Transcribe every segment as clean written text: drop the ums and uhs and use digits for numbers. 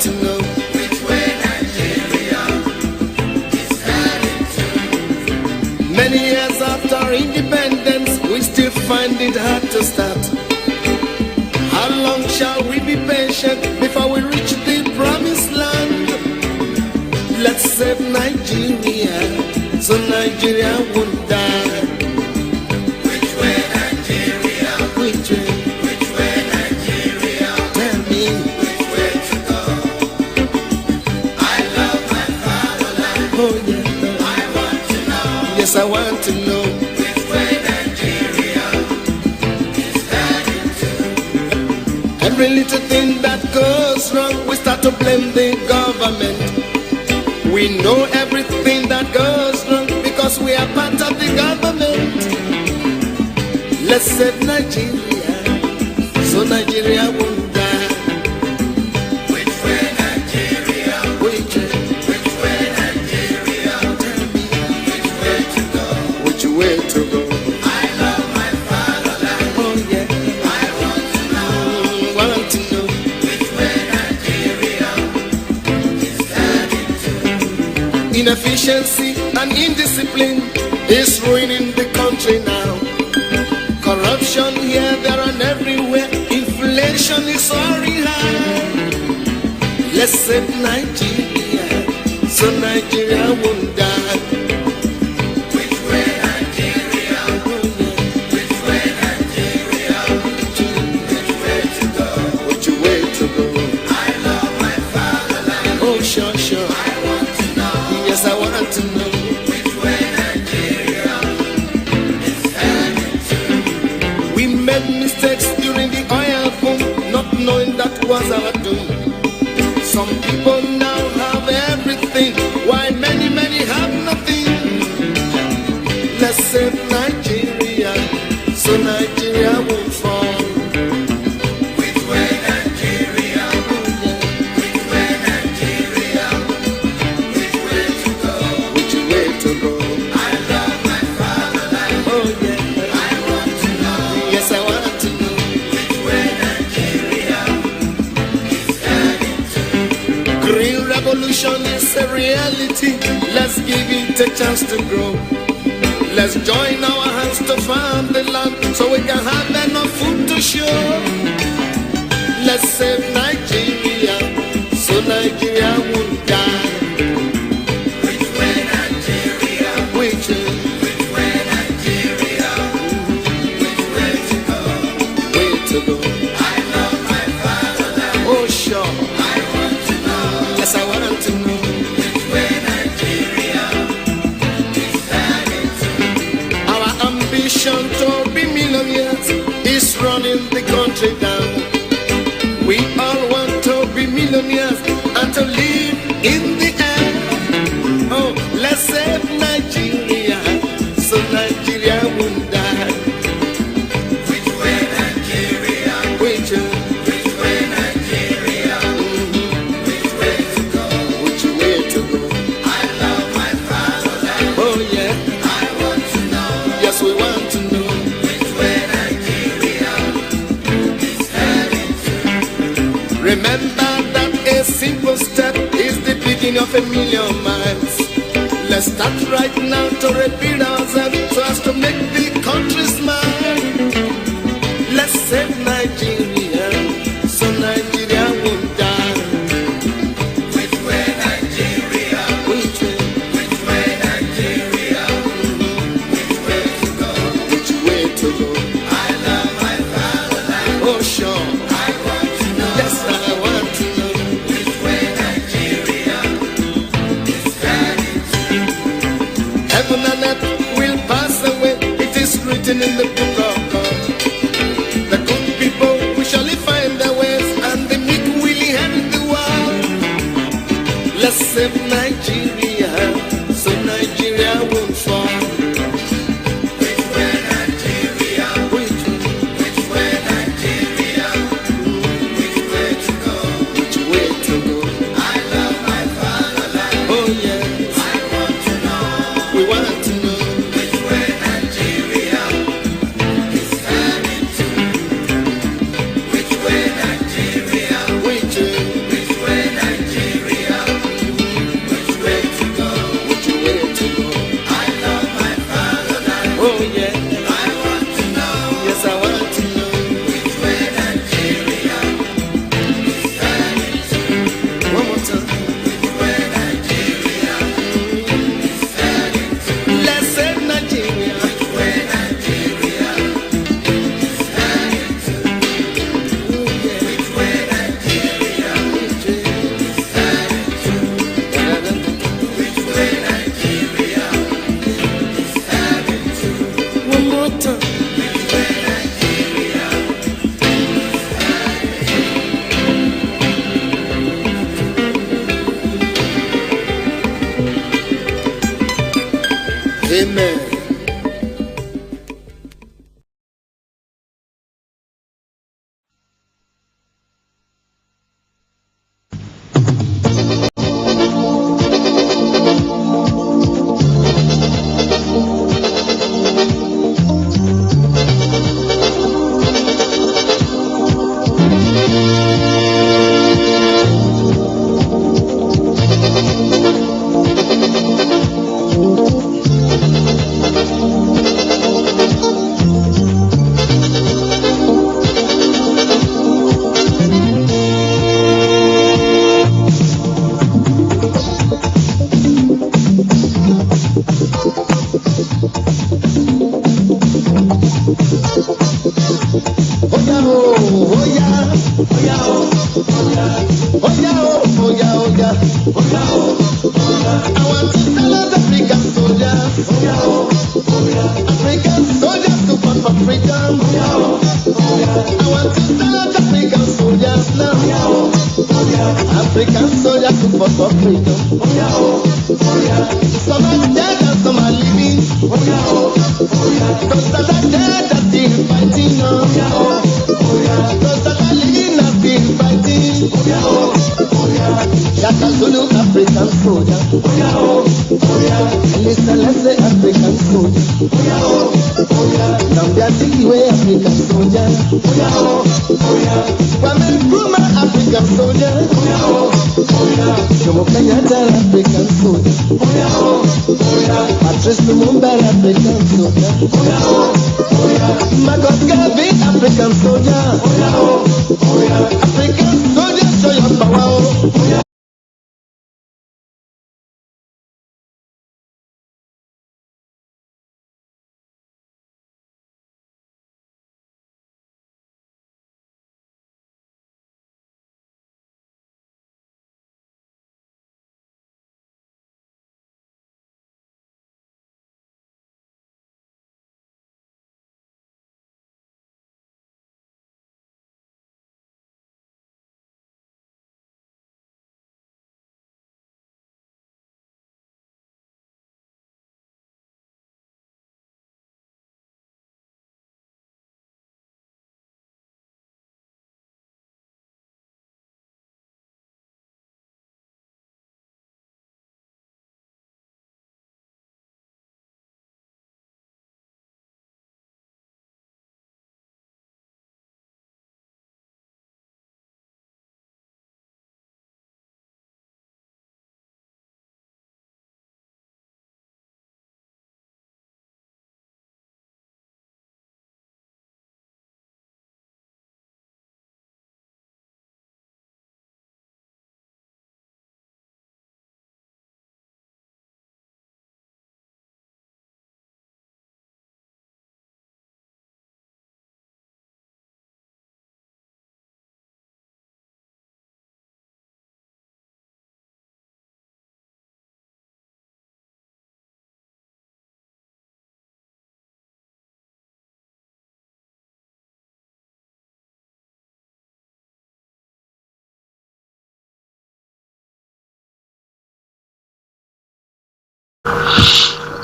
to know which way Nigeria is heading to. many years after independence, we still find it hard to start. How long shall we be patient before we reach the promised land? Let's save Nigeria so Nigeria won't die. Which way Nigeria? Which way? Which way Nigeria? Tell me. Which way to go? I love my fatherland. Oh yeah. I want to know. Yes, I want to know. Which way Nigeria is heading to. Every little thing that goes wrong, we start to blame the government. We know everything that goes wrong because we are part of the government. Let's save Nigeria so Nigeria won't die. Which way Nigeria? Which way? Which way Nigeria? Tell me. Which way to go? Which way to go? I love my fatherland. Oh yeah. I want to know. Want to know. Which way Nigeria is heading to. Inefficiency and indiscipline is ruining the country now. Corruption here, there, and everywhere. Inflation is soaring high. Let's save Nigeria so Nigeria won't die. Which way Nigeria? Which way Nigeria? Which way to go? Which way to go? I love my fatherland. Oh, sure, sure. I want to know. Yes, I want to know. Which way Nigeria is heading to. We made mistakes during the oil boom, not knowing that was our doom. Some people now have everything, while many, many have nothing. Let's save Nigeria so Nigeria won't fall. Which way Nigeria? Which way Nigeria? Which way to go? Which way to go? I love my fatherland. Oh yeah. I want to know. Yes, I want to know. Which way Nigeria is heading to. Green revolution is a reality. Let's give it a chance to grow. Let's join our hands to farm the land so we can have enough food to show. Let's save Nigeria so Nigeria won't die. Which way Nigeria? Which way? Which way Nigeria? Which way to go? Way to go? I love my fatherland. Oh sure. I want to know. Yes, I want to know. Which way Nigeria is heading to. Our ambition to be millionaires is running the country down. We all want to be millionaires and to live in the air. Oh, let's save Nigeria so Nigeria won't die. Which way Nigeria? Which way? Which way Nigeria? Which way to go? Which way to go? I love my fatherland. Oh yeah. I want to know. Yes, we want to know. Which way Nigeria is heading to. Remember that a simple step is the beginning of a million miles. Let's start right now to repeat ourselves so as to make the country smile. Let's save Nigeria so Nigeria won't die. Which way Nigeria? Which way? Which way Nigeria? Which way to go? Which way to go? I love my fatherland. Oh sure. I want to know. Yes, I want to know. Which way Nigeria is heading to. Heaven and earth will pass away. It is written in the book of God. The good people will surely find their ways, and the meek will inherit the world. Let's save Nigeria so Nigeria won't fall. Which way Nigeria? Which way? Which way Nigeria? Which way to go? Which way to go? I love my fatherland. Oh yes, I want to know. we want to know. Which way Nigeria is heading to. Which way Nigeria? Which way? Which way Nigeria? Amen.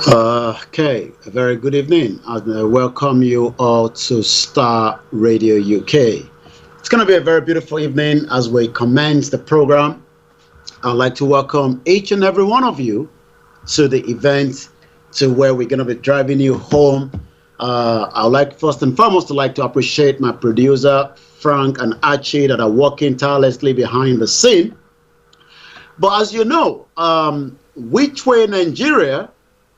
Okay, a very good evening, and I welcome you all to Star Radio UK. It's going to be a very beautiful evening as we commence the program. I'd like to welcome each and every one of you to the event, to where we're going to be driving you home. I'd like first and foremost to appreciate my producer Frank and Archie that are working tirelessly behind the scene. But as you know, Which Way Nigeria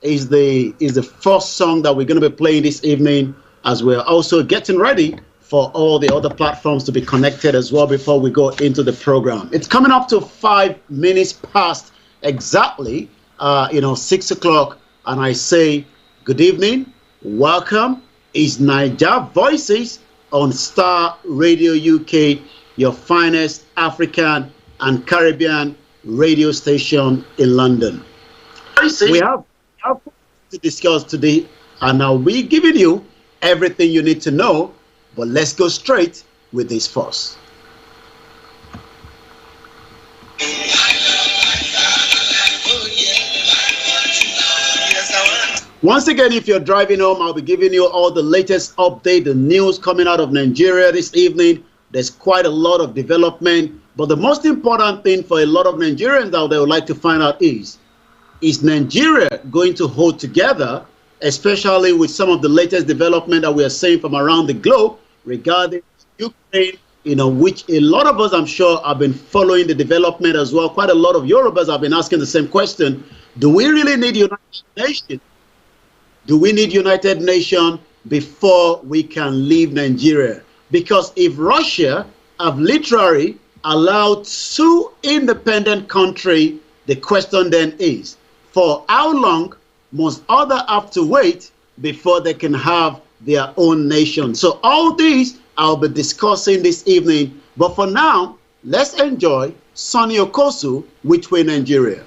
is the first song that we're going to be playing this evening, as we're also getting ready for all the other platforms to be connected as well before we go into the program. It's coming up to 5 minutes past exactly 6 o'clock, and I say good evening, welcome. Is Naija Voices on Star Radio UK, your finest African and Caribbean radio station in London. We have to discuss today, and I'll be giving you everything you need to know, but let's go straight with this first. Once again, if you're driving home, I'll be giving you all the latest update, the news coming out of Nigeria this evening. There's quite a lot of development, but the most important thing for a lot of Nigerians out there would like to find out is Nigeria going to hold together, especially with some of the latest development that we are seeing from around the globe regarding Ukraine, which a lot of us, I'm sure, have been following the development as well. Quite a lot of Yorubas have been asking the same question. Do we really need United Nations? Do we need United Nations before we can leave Nigeria? Because if Russia have literally allowed two independent countries, the question then is, for how long must others have to wait before they can have their own nation? So all these I'll be discussing this evening. But for now, let's enjoy Sonny Okosu, Which Way Nigeria.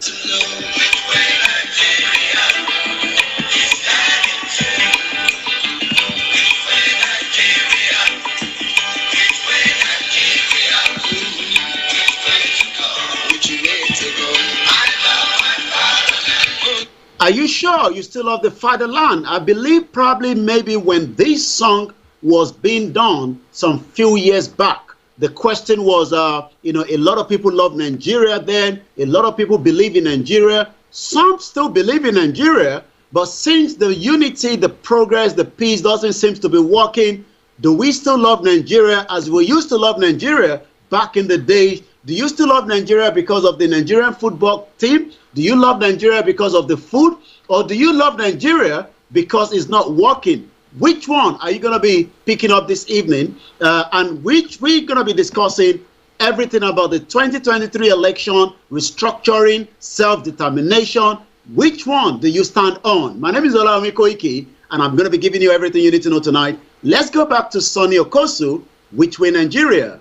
Are you sure you still love the fatherland? I believe probably maybe when this song was being done some few years back, the question was, a lot of people love Nigeria then, a lot of people believe in Nigeria. Some still believe in Nigeria, but since the unity, the progress, the peace doesn't seem to be working, do we still love Nigeria as we used to love Nigeria back in the days? Do you still love Nigeria because of the Nigerian football team? Do you love Nigeria because of the food? Or do you love Nigeria because it's not working? Which one are you going to be picking up this evening? And which we're going to be discussing everything about the 2023 election, restructuring, self-determination. Which one do you stand on? My name is Olayomi Koiki, and I'm going to be giving you everything you need to know tonight. Let's go back to Sonny Okosu, Which Way Nigeria.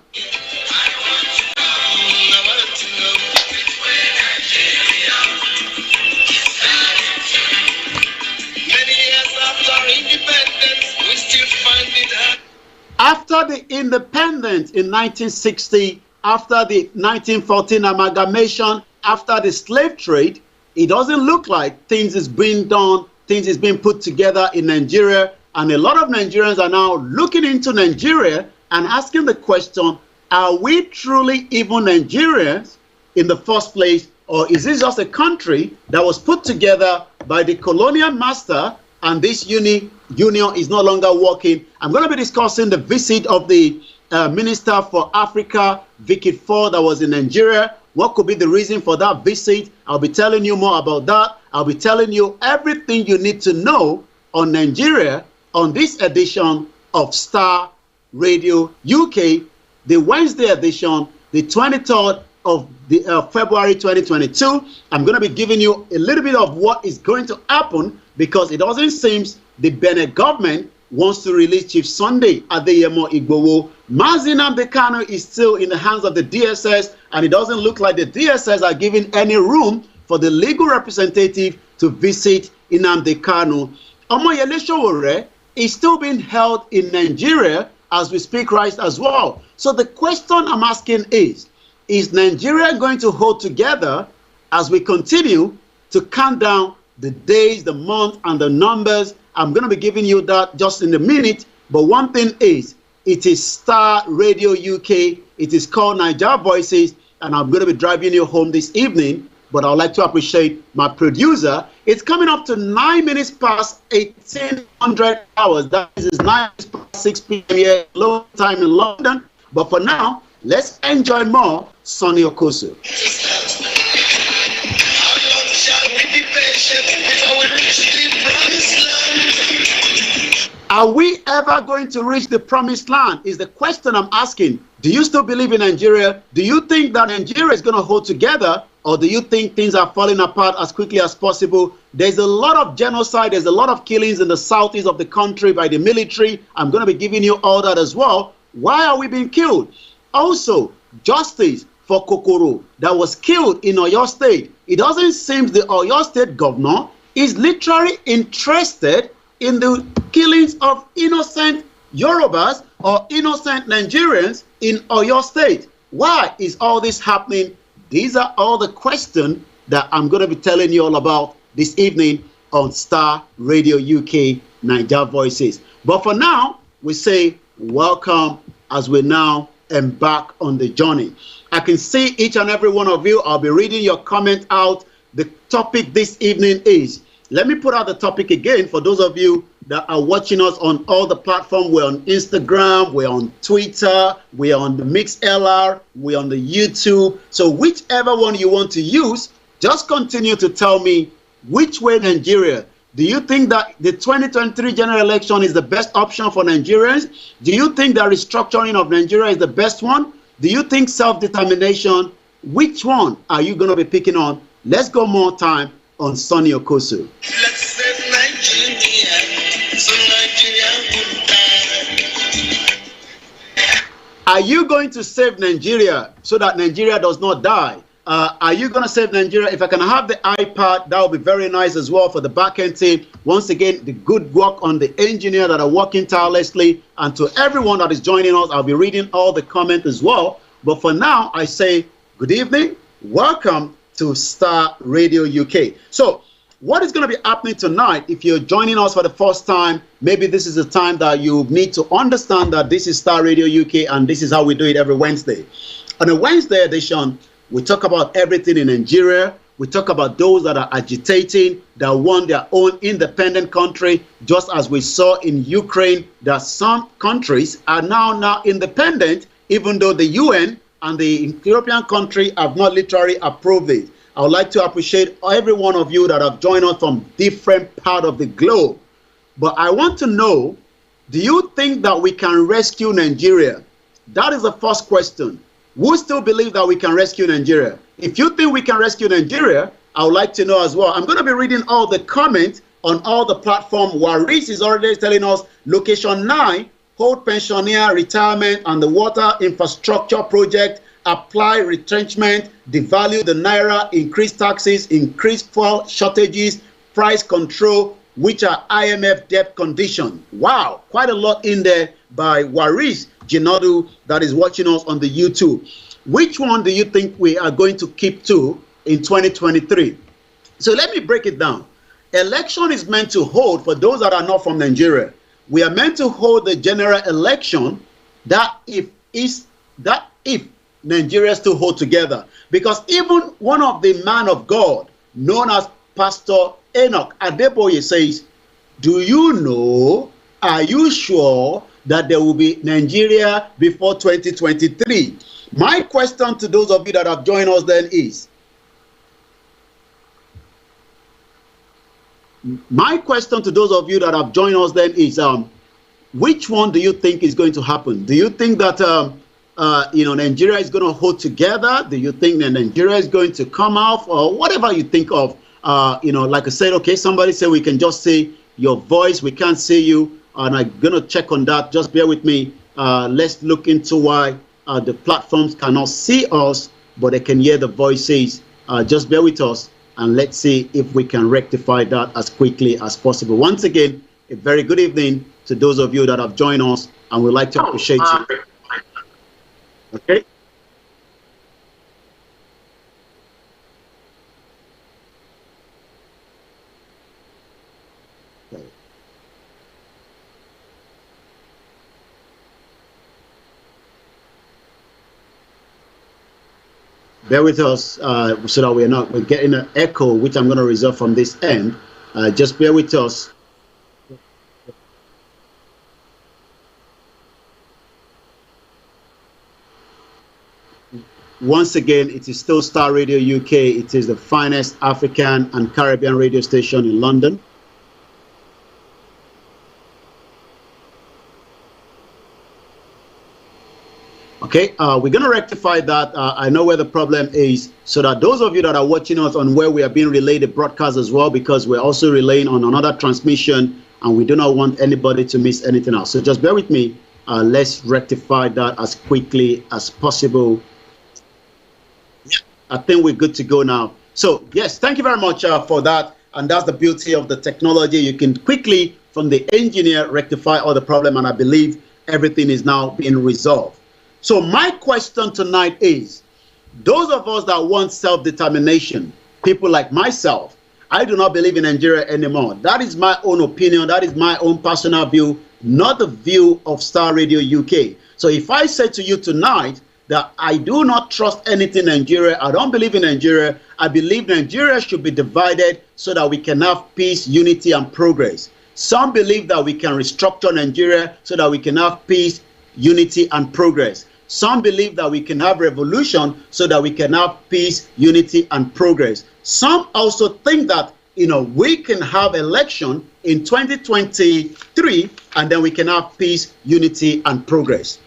After the independence in 1960, after the 1914 amalgamation, after the slave trade, it doesn't look like things is being done, things is being put together in Nigeria. And a lot of Nigerians are now looking into Nigeria and asking the question, are we truly even Nigerians in the first place? Or is this just a country that was put together by the colonial master and this union is no longer working? I'm going to be discussing the visit of the Minister for Africa, Vicky Ford, that was in Nigeria. What could be the reason for that visit? I'll be telling you more about that. I'll be telling you everything you need to know on Nigeria on this edition of Starr Radio UK, the Wednesday edition, the 23rd of February 2022. I'm going to be giving you a little bit of what is going to happen, because it doesn't seem the Benin government wants to release Chief Sunday Adeyemo Igboho. Mazi Nnamdi Kanu is still in the hands of the DSS, and it doesn't look like the DSS are giving any room for the legal representative to visit Nnamdi Kanu. Omoyele Sowore is still being held in Nigeria as we speak right as well. So the question I'm asking is Nigeria going to hold together as we continue to count down the days, the months, and the numbers? I'm going to be giving you that just in a minute. But one thing is, it is Starr Radio UK. It is called Niger Voices, and I'm going to be driving you home this evening. But I'd like to appreciate my producer. It's coming up to 9 minutes past 1800 hours. That is 9 minutes past 6 p.m. here, local time in London. But for now, let's enjoy more Sonny Okosu. Are we ever going to reach the promised land is the question I'm asking. Do you still believe in Nigeria? Do you think that Nigeria is going to hold together? Or do you think things are falling apart as quickly as possible? There's a lot of genocide. There's a lot of killings in the southeast of the country by the military. I'm going to be giving you all that as well. Why are we being killed? Also, justice for Kokoro that was killed in Oyo State. It doesn't seem the Oyo State governor is literally interested in the killings of innocent Yorubas or innocent Nigerians in Oyo State. Why is all this happening? These are all the questions that I'm going to be telling you all about this evening. on Star Radio UK Niger Voices. But for now, we say welcome as we now embark on the journey. I can see each and every one of you. I'll be reading your comment out. The topic this evening is, let me put out the topic again for those of you that are watching us on all the platforms. We're on Instagram, we're on Twitter, we're on the MixLR, we're on the YouTube. So whichever one you want to use, just continue to tell me which way Nigeria. Do you think that the 2023 general election is the best option for Nigerians? Do you think that restructuring of Nigeria is the best one? Do you think self-determination? Which one are you going to be picking on? Let's go more time on Sonny Okosu. Let's save Nigeria, so Nigeria won't die. Are you going to save Nigeria so that Nigeria does not die? Are you going to save Nigeria? If I can have the iPad, that would be very nice as well for the back-end team. Once again, the good work on the engineer that are working tirelessly. And to everyone that is joining us, I'll be reading all the comments as well. But for now, I say good evening. Welcome to Star Radio UK. So what is going to be happening tonight? If you're joining us for the first time, maybe this is the time that you need to understand that this is Star Radio UK and this is how we do it every Wednesday. On a Wednesday edition, we talk about everything in Nigeria. We talk about those that are agitating, that want their own independent country, just as we saw in Ukraine, that some countries are now independent, even though the UN and the European country have not literally approved it. I would like to appreciate every one of you that have joined us from different parts of the globe. But I want to know, do you think that we can rescue Nigeria? That is the first question. Who still believe that we can rescue Nigeria? If you think we can rescue Nigeria, I would like to know as well. I'm going to be reading all the comments on all the platforms. Waris is already telling us location 9, hold pensioner retirement and the water infrastructure project, apply retrenchment, devalue the naira, increase taxes, increase fuel shortages, price control, which are IMF debt condition. Wow, quite a lot in there by Waris Jinadu that is watching us on the YouTube. Which one do you think we are going to keep to in 2023? So let me break it down. Election is meant to hold, for those that are not from Nigeria, we are meant to hold the general election that if Nigeria still hold together. Because even one of the man of God, known as Pastor Enoch Adeboye, says, do you know, are you sure that there will be Nigeria before 2023? My question to those of you that have joined us then is, which one do you think is going to happen? Do you think that Nigeria is going to hold together? Do you think that Nigeria is going to come out, or whatever you think of? Like I said, okay, somebody said we can just see your voice, we can't see you, and I'm going to check on that. Just bear with me. Let's look into why the platforms cannot see us, but they can hear the voices. Just bear with us, and let's see if we can rectify that as quickly as possible. Once again, a very good evening to those of you that have joined us, and we'd like to appreciate you. Okay. Bear with us so that we're getting an echo, which I'm going to reserve from this end. Just bear with us. Once again, it is still Star Radio UK. It is the finest African and Caribbean radio station in London. Okay, we're going to rectify that. I know where the problem is, so that those of you that are watching us on where we are being relayed the broadcast as well, because we're also relaying on another transmission, and we do not want anybody to miss anything else. So just bear with me. Let's rectify that as quickly as possible. I think we're good to go now. So yes, thank you very much for that. And that's the beauty of the technology. You can quickly, from the engineer, rectify all the problem, and I believe everything is now being resolved. So my question tonight is, those of us that want self-determination, people like myself, I do not believe in Nigeria anymore. That is my own opinion. That is my own personal view, not the view of Star Radio UK. So if I say to you tonight that I do not trust anything in Nigeria, I don't believe in Nigeria, I believe Nigeria should be divided so that we can have peace, unity, and progress. Some believe that we can restructure Nigeria so that we can have peace, unity, and progress. Some believe that we can have revolution so that we can have peace, unity, and progress. Some also think that, we can have election in 2023 and then we can have peace, unity, and progress.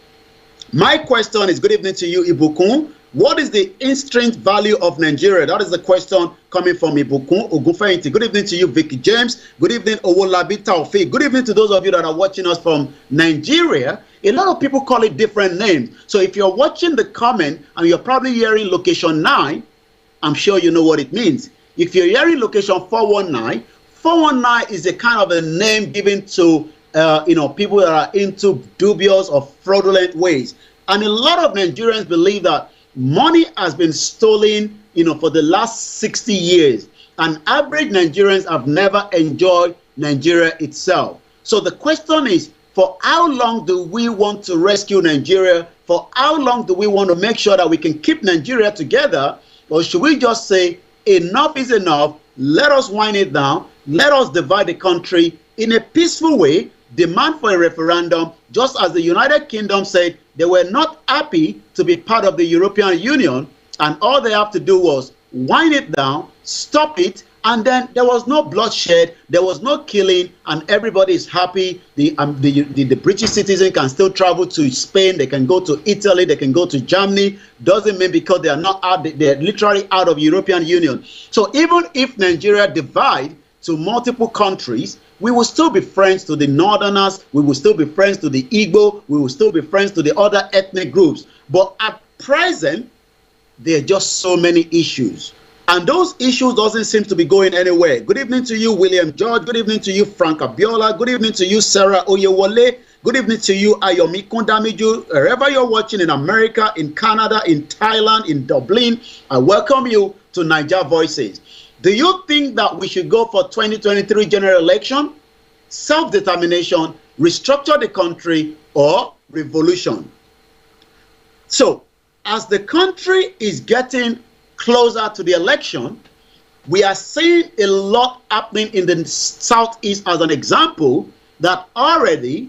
My question is, good evening to you, Ibukun. What is the instinct value of Nigeria? That is the question coming from Ibukun Ogunfeyinti. Good evening to you, Vicky James. Good evening, Owolabi Taofeek. Good evening to those of you that are watching us from Nigeria. A lot of people call it different names. So if you're watching the comment and you're probably hearing location 9, I'm sure you know what it means. If you're hearing location 419, 419 is a kind of a name given to people that are into dubious or fraudulent ways. And a lot of Nigerians believe that money has been stolen, for the last 60 years. And average Nigerians have never enjoyed Nigeria itself. So the question is, for how long do we want to rescue Nigeria? For how long do we want to make sure that we can keep Nigeria together? Or should we just say, enough is enough, let us wind it down, let us divide the country in a peaceful way, demand for a referendum, just as the United Kingdom said they were not happy to be part of the European Union, and all they have to do was wind it down, stop it, and then there was no bloodshed, there was no killing, and everybody is happy. The British citizen can still travel to Spain, they can go to Italy, they can go to Germany. Doesn't mean because they are not out, they're literally out of European Union. So even if Nigeria divide to multiple countries, we will still be friends to the Northerners, we will still be friends to the Igbo, we will still be friends to the other ethnic groups. But at present, there are just so many issues. And those issues doesn't seem to be going anywhere. Good evening to you, William George. Good evening to you, Frank Abiola. Good evening to you, Sarah Oyewole. Good evening to you, Ayomi Kundamiju. Wherever you're watching in America, in Canada, in Thailand, in Dublin, I welcome you to Niger Voices. Do you think that we should go for 2023 general election, self-determination, restructure the country, or revolution? So, as the country is getting closer to the election, we are seeing a lot happening in the southeast as an example, that already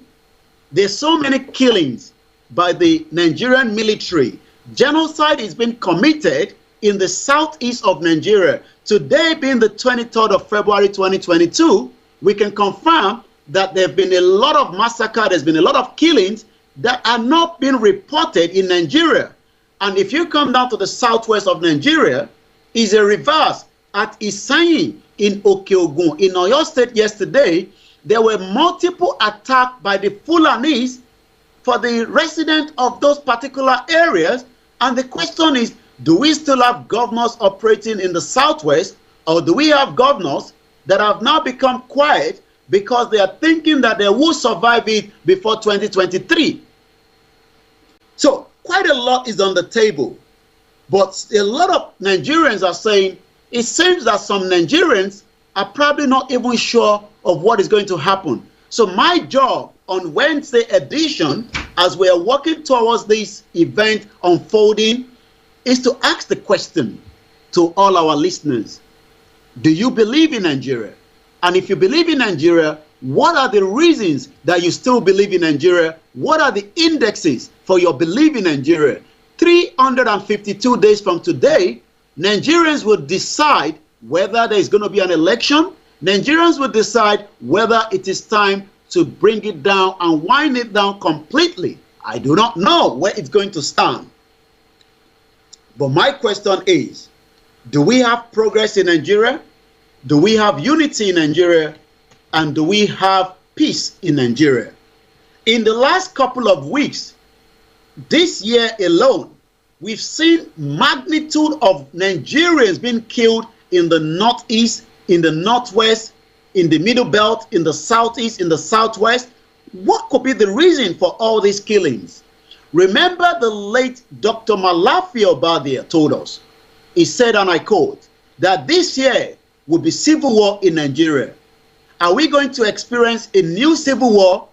there's so many killings by the Nigerian military. Genocide is being committed in the southeast of Nigeria. Today being the 23rd of February 2022, we can confirm that there have been a lot of massacre, there's been a lot of killings that are not being reported in Nigeria. And if you come down to the southwest of Nigeria, is a reverse. At Isanyi in Okeogun, in Oyo State yesterday, there were multiple attacks by the Fulanis for the residents of those particular areas. And the question is, do we still have governors operating in the southwest, or do we have governors that have now become quiet because they are thinking that they will survive it before 2023? So quite a lot is on the table, but a lot of Nigerians are saying it seems that some Nigerians are probably not even sure of what is going to happen. So my job on Wednesday edition, as we are working towards this event unfolding, is to ask the question to all our listeners: do you believe in Nigeria? And if you believe in Nigeria, what are the reasons that you still believe in Nigeria? What are the indexes for your belief in Nigeria? 352 days from today, Nigerians will decide whether there is going to be an election. Nigerians will decide whether it is time to bring it down and wind it down completely. I do not know where it's going to stand. But my question is, do we have progress in Nigeria? Do we have unity in Nigeria? And do we have peace in Nigeria? In the last couple of weeks, this year alone, we've seen magnitude of Nigerians being killed in the northeast, in the northwest, in the middle belt, in the southeast, in the southwest. What could be the reason for all these killings? Remember the late Dr. Malafi Obadia told us. He said, and I quote, that this year will be civil war in Nigeria. Are we going to experience a new civil war,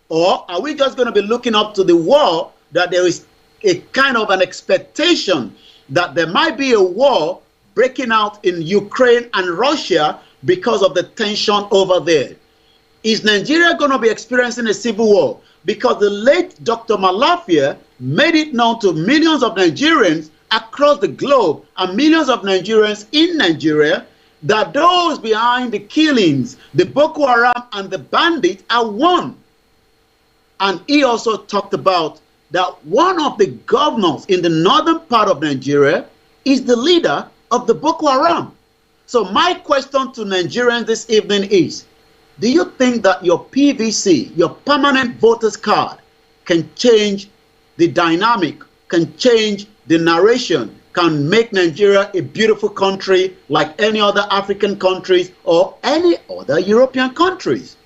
or are we just going to be looking up to the war that there is a kind of an expectation that there might be a war breaking out in Ukraine and Russia because of the tension over there? Is Nigeria going to be experiencing a civil war? Because the late Dr. Malafia made it known to millions of Nigerians across the globe and millions of Nigerians in Nigeria that those behind the killings, the Boko Haram and the bandits, are one. And he also talked about that one of the governors in the northern part of Nigeria is the leader of the Boko Haram. So my question to Nigerians this evening is, do you think that your PVC, your permanent voters card, can change the dynamic, can change the narration, can make Nigeria a beautiful country like any other African countries or any other European countries?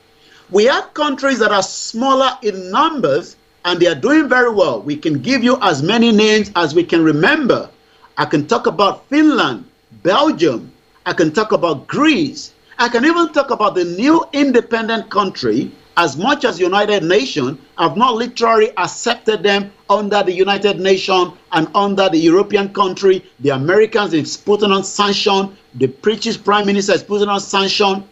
We have countries that are smaller in numbers and they are doing very well. We can give you as many names as we can remember. I can talk about Finland, Belgium. I can talk about Greece. I can even talk about the new independent country. As much as United Nations have not literally accepted them under the United Nations and under the European country, the Americans is putting on sanction, the British Prime Minister is putting on sanction.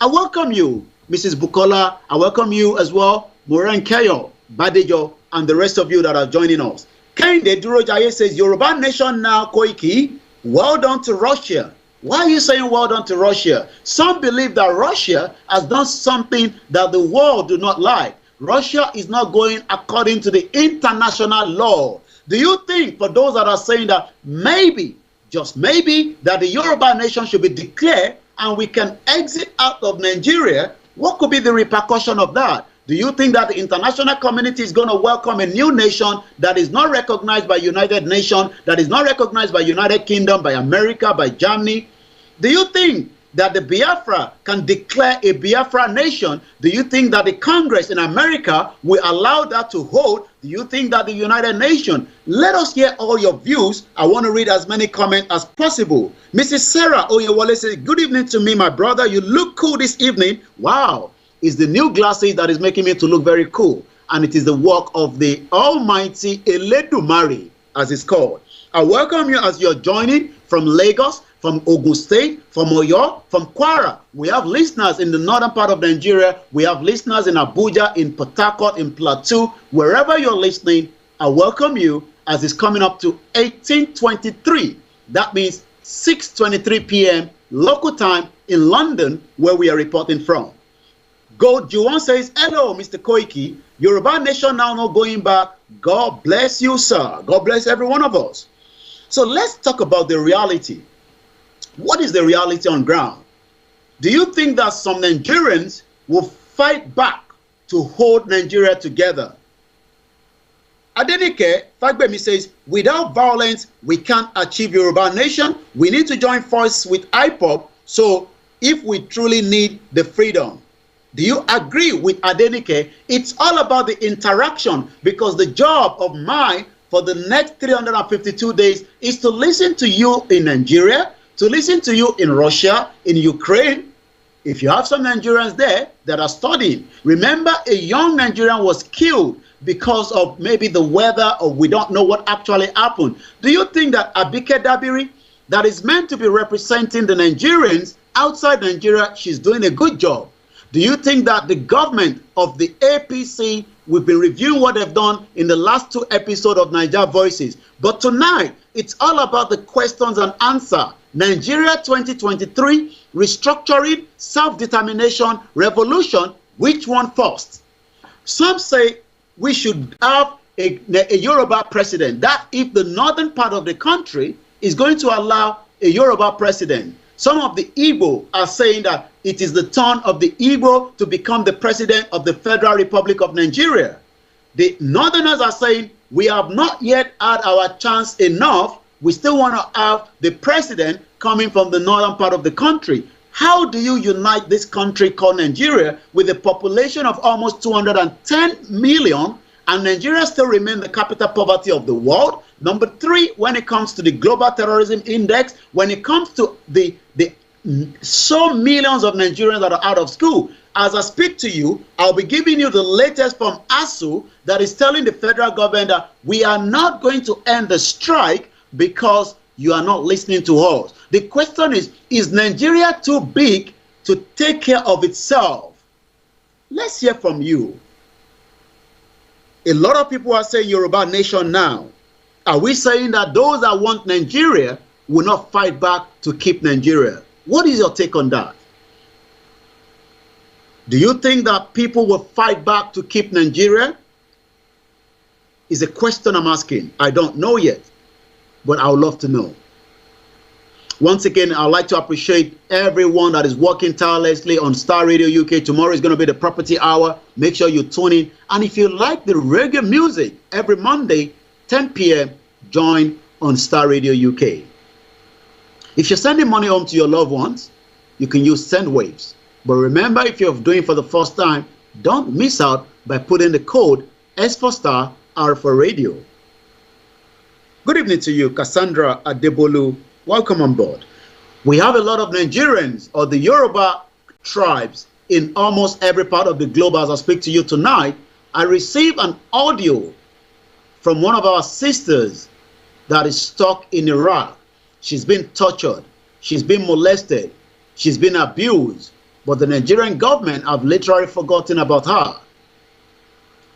I welcome you, Mrs. Bukola. I welcome you as well, Moren Keyo, Badejo, and the rest of you that are joining us. Kende Durojaye says, Yoruba nation now, Koiki, well done to Russia. Why are you saying well done to Russia? Some believe that Russia has done something that the world do not like. Russia is not going according to the international law. Do you think, for those that are saying that maybe, just maybe, that the Yoruba nation should be declared and we can exit out of Nigeria, what could be the repercussion of that? Do you think that the international community is going to welcome a new nation that is not recognized by United Nations, that is not recognized by United Kingdom, by America, by Germany? Do you think that the Biafra can declare a Biafra nation? Do you think that the Congress in America will allow that to hold? Do you think that the United Nations? Let us hear all your views. I want to read as many comments as possible. Mrs. Sarah Oyewole says, good evening to me, my brother. You look cool this evening. Wow. It's the new glasses that is making me to look very cool. And it is the work of the Almighty Eledumare, as it's called. I welcome you as you're joining from Lagos, from Ogun State, from Oyo, from Kwara. We have listeners in the northern part of Nigeria. We have listeners in Abuja, in Port Harcourt, in Plateau. Wherever you're listening, I welcome you as it's coming up to 18:23. That means 6:23 p.m. local time in London, where we are reporting from. Go Juwan says, hello, Mr. Koiki. Yoruba nation now not going back. God bless you, sir. God bless every one of us. So let's talk about the reality. What is the reality on ground? Do you think that some Nigerians will fight back to hold Nigeria together? Adenike Fagbemi says, without violence, we can't achieve Yoruba nation. We need to join forces with IPOB. So if we truly need the freedom. Do you agree with Adenike? It's all about the interaction, because the job of mine for the next 352 days is to listen to you in Nigeria, to listen to you in Russia, in Ukraine. If you have some Nigerians there that are studying, remember a young Nigerian was killed because of maybe the weather, or we don't know what actually happened. Do you think that Abike Dabiri, that is meant to be representing the Nigerians outside Nigeria, she's doing a good job? Do you think that the government of the APC, we've been reviewing what they've done in the last 2 episodes of Niger Voices, but tonight it's all about the questions and answer. Nigeria 2023, restructuring, self-determination, revolution, which one first? Some say we should have a Yoruba president, that if the northern part of the country is going to allow a Yoruba president. Some of the Igbo are saying that it is the turn of the Igbo to become the president of the Federal Republic of Nigeria. The Northerners are saying we have not yet had our chance enough. We still want to have the president coming from the northern part of the country. How do you unite this country called Nigeria with a population of almost 210 million, and Nigeria still remains the capital poverty of the world? Number 3, when it comes to the global terrorism index, when it comes to the so millions of Nigerians that are out of school. As I speak to you, I'll be giving you the latest from ASU that is telling the federal government that we are not going to end the strike because you are not listening to us. The question is Nigeria too big to take care of itself? Let's hear from you. A lot of people are saying Yoruba nation now. Are we saying that those that want Nigeria will not fight back to keep Nigeria? What is your take on that? Do you think that people will fight back to keep Nigeria? Is a question I'm asking. I don't know yet, but I would love to know. Once again, I'd like to appreciate everyone that is working tirelessly on Star Radio UK. Tomorrow is going to be the property hour. Make sure you tune in. And if you like the reggae music, every Monday, 10 p.m., join on Star Radio UK. If you're sending money home to your loved ones, you can use SendWaves. But remember, if you're doing it for the first time, don't miss out by putting the code S for Star, R for Radio. Good evening to you, Cassandra Adebolu. Welcome on board. We have a lot of Nigerians or the Yoruba tribes in almost every part of the globe. As I speak to you tonight, I received an audio from one of our sisters that is stuck in Iraq. She's been tortured. She's been molested. She's been abused. But the Nigerian government have literally forgotten about her.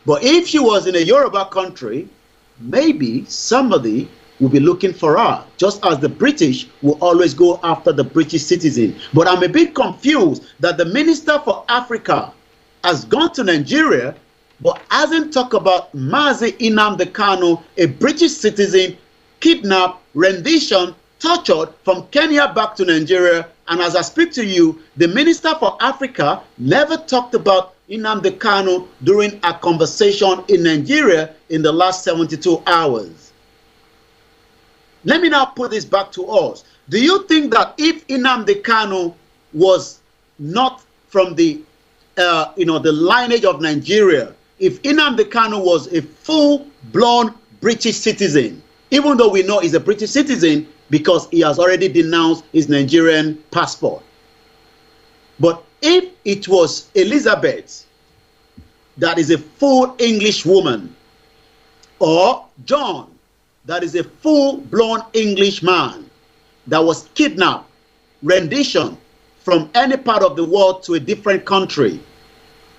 But if she was in a Yoruba country, maybe somebody will be looking for her, just as the British will always go after the British citizen. But I'm a bit confused that the Minister for Africa has gone to Nigeria, but hasn't talked about Mazi Nnamdi Kanu, a British citizen, kidnapped, rendition, tortured from Kenya back to Nigeria. And as I speak to you, the Minister for Africa never talked about Nnamdi Kanu during a conversation in Nigeria in the last 72 hours. Let me now put this back to us. Do you think that if Nnamdi Kanu was not from the the lineage of Nigeria, if Nnamdi Kanu was a full-blown British citizen, even though we know he's a British citizen because he has already denounced his Nigerian passport. But if it was Elizabeth, that is a full English woman, or John, that is a full-blown English man, that was kidnapped, rendition from any part of the world to a different country,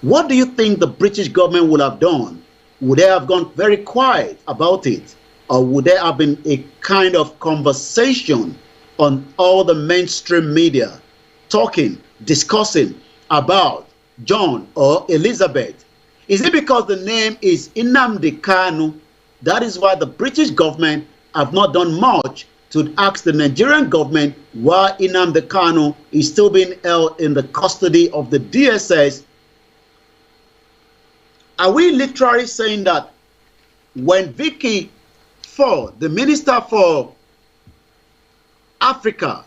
what do you think the British government would have done? Would they have gone very quiet about it? Or would there have been a kind of conversation on all the mainstream media, talking, discussing about John or Elizabeth? Is it because the name is Nnamdi Kanu? That is why the British government have not done much to ask the Nigerian government why Nnamdi Kanu is still being held in the custody of the DSS. Are we literally saying that when Vicky Ford, the Minister for Africa,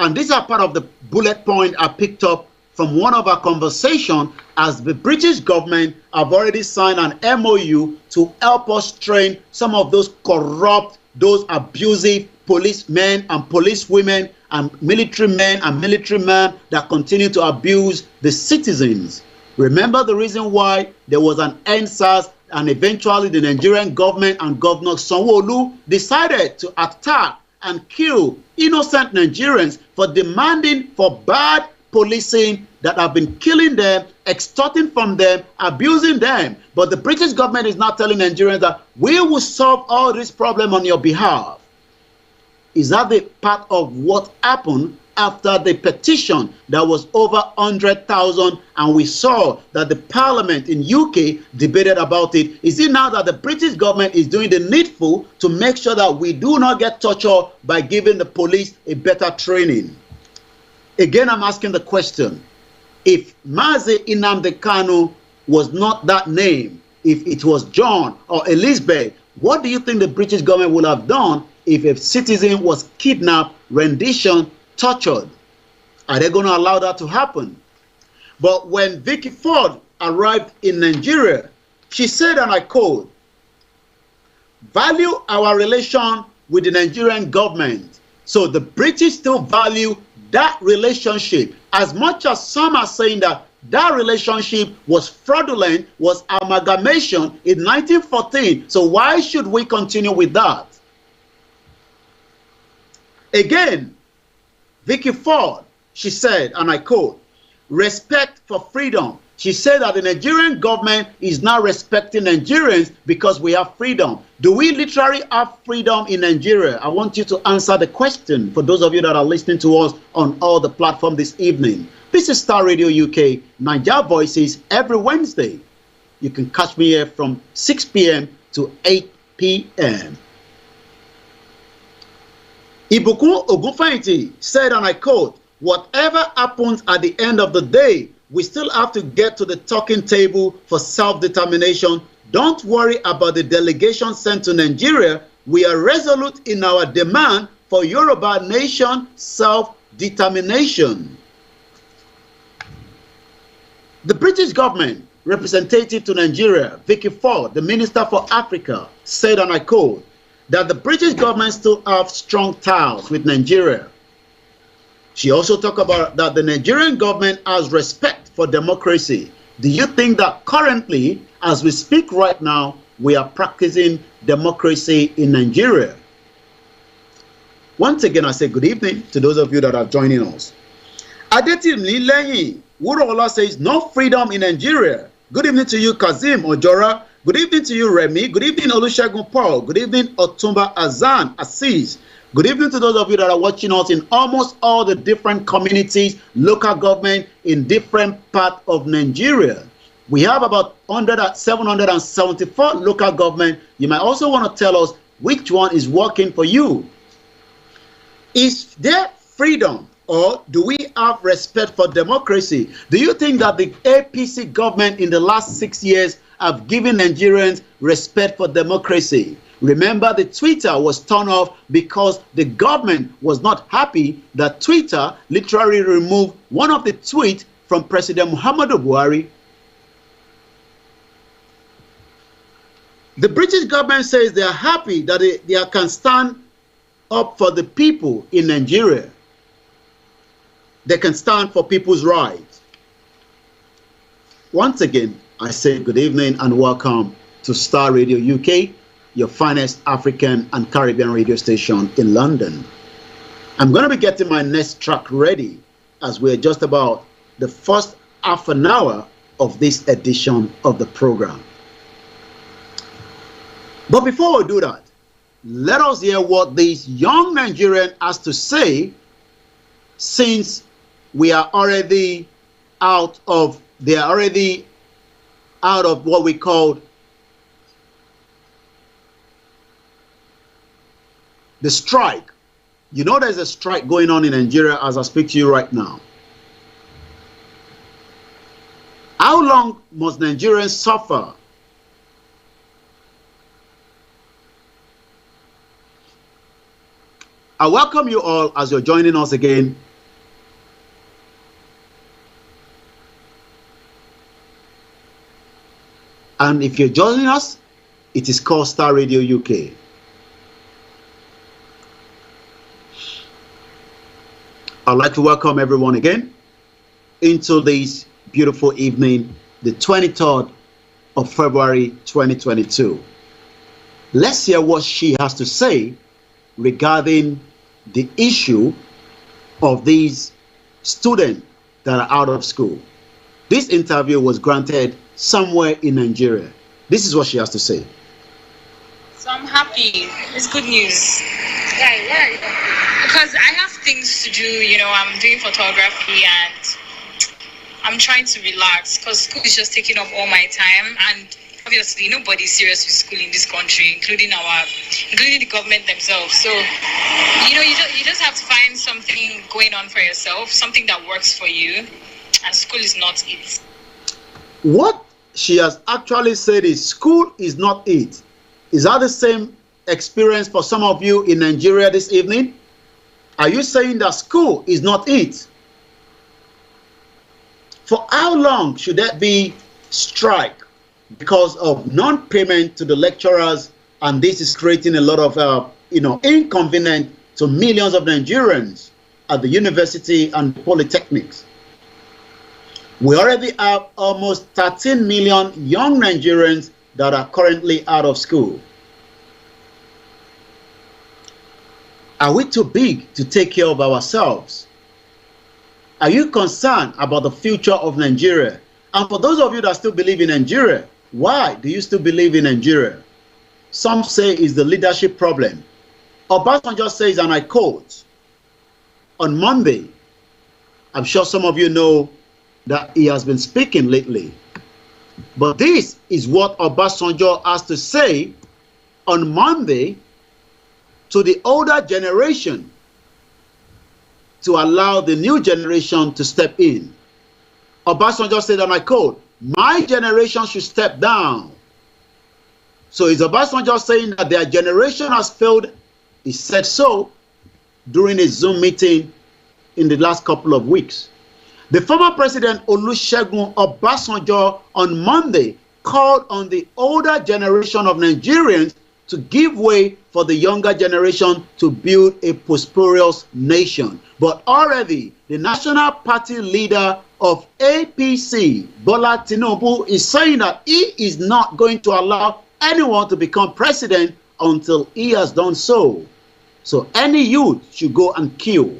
and these are part of the bullet point I picked up from one of our conversations, as the British government have already signed an MOU to help us train some of those corrupt, those abusive policemen and policewomen and military men and military men that continue to abuse the citizens. Remember the reason why there was an NSAS and eventually the Nigerian government and Governor Sanwo-Olu decided to attack and kill innocent Nigerians for demanding for bad policing that have been killing them, extorting from them, abusing them. But the British government is now telling Nigerians that we will solve all this problem on your behalf. Is that the part of what happened after the petition that was over 100,000 and we saw that the parliament in UK debated about it? Is it now that the British government is doing the needful to make sure that we do not get tortured by giving the police a better training? Again, I'm asking the question, if Mazi Nnamdi Kanu was not that name, if it was John or Elizabeth, what do you think the British government would have done if a citizen was kidnapped, rendition, tortured? Are they going to allow that to happen? But when Vicky Ford arrived in Nigeria, she said, and I quote, "Value our relation with the Nigerian government." So the British still value that relationship, as much as some are saying that that relationship was fraudulent, was amalgamation in 1914, so why should we continue with that? Again, Vicky Ford, she said, and I quote, respect for freedom. She said that the Nigerian government is not respecting Nigerians because we have freedom. Do we literally have freedom in Nigeria? I want you to answer the question for those of you that are listening to us on all the platforms this evening. This is Star Radio UK, Niger Voices, every Wednesday. You can catch me here from 6 p.m. to 8 p.m. Ibukun Ogunfayinti said, and I quote, whatever happens at the end of the day, we still have to get to the talking table for self-determination. Don't worry about the delegation sent to Nigeria. We are resolute in our demand for Yoruba nation self-determination. The British government representative to Nigeria, Vicky Ford, the Minister for Africa, said, and I quote, that the British government still have strong ties with Nigeria. She also talked about that the Nigerian government has respect for democracy. Do you think that currently, as we speak right now, we are practicing democracy in Nigeria? Once again, I say good evening to those of you that are joining us. Adetimi Leyin Wurola says, no freedom in Nigeria. Good evening to you, Kazim Ojora. Good evening to you, Remy. Good evening, Olusegun Paul. Good evening, Otumba Azan Assis. Good evening to those of you that are watching us in almost all the different communities, local government in different parts of Nigeria. We have about 774 local government. You might also want to tell us which one is working for you. Is there freedom, or do we have respect for democracy? Do you think that the APC government in the last 6 years have given Nigerians respect for democracy? Remember, the Twitter was turned off because the government was not happy that Twitter literally removed one of the tweets from President Muhammadu Buhari. The British government says they are happy that they can stand up for the people in Nigeria. They can stand for people's rights. Once again, I say good evening and welcome to Star Radio UK, your finest African and Caribbean radio station in London. I'm going to be getting my next track ready as we're just about the first half an hour of this edition of the program. But before we do that, let us hear what this young Nigerian has to say, since we are already they are already out of what we call the strike. You know there's a strike going on in Nigeria as I speak to you right now. How long must Nigerians suffer? I welcome you all as you're joining us again. And if you're joining us, it is called Star Radio UK. I'd like to welcome everyone again into this beautiful evening, the 23rd of February 2022. Let's hear what she has to say regarding the issue of these students that are out of school. This interview was granted somewhere in Nigeria. This is what she has to say. So I'm happy. It's good news. Why? Because I have things to do. You know, I'm doing photography and I'm trying to relax because school is just taking up all my time. And obviously, nobody's serious with school in this country, including the government themselves. So, you know, you just have to find something going on for yourself, something that works for you. And school is not it. What she has actually said is school is not it. Is that the same experience for some of you in Nigeria this evening? Are you saying that school is not it? For how long should that be strike because of non-payment to the lecturers, and this is creating a lot of inconvenience to millions of Nigerians? at the university and polytechnics. We already have almost 13 million young Nigerians that are currently out of school. Are we too big to take care of ourselves? Are you concerned about the future of Nigeria? And for those of you that still believe in Nigeria, why do you still believe in Nigeria? Some say it's the leadership problem. Obasanjo says, and I quote, on Monday, I'm sure some of you know that he has been speaking lately, but this is what Obasanjo has to say on Monday to the older generation to allow the new generation to step in. Obasanjo said, and I quote, my generation should step down. So is Obasanjo saying that their generation has failed? He said so during a Zoom meeting in the last couple of weeks. The former president Olusegun Obasanjo on Monday called on the older generation of Nigerians to give way for the younger generation to build a prosperous nation. But already, the national party leader of APC, Bola Tinubu, is saying that he is not going to allow anyone to become president until he has done so. So any youth should go and kill.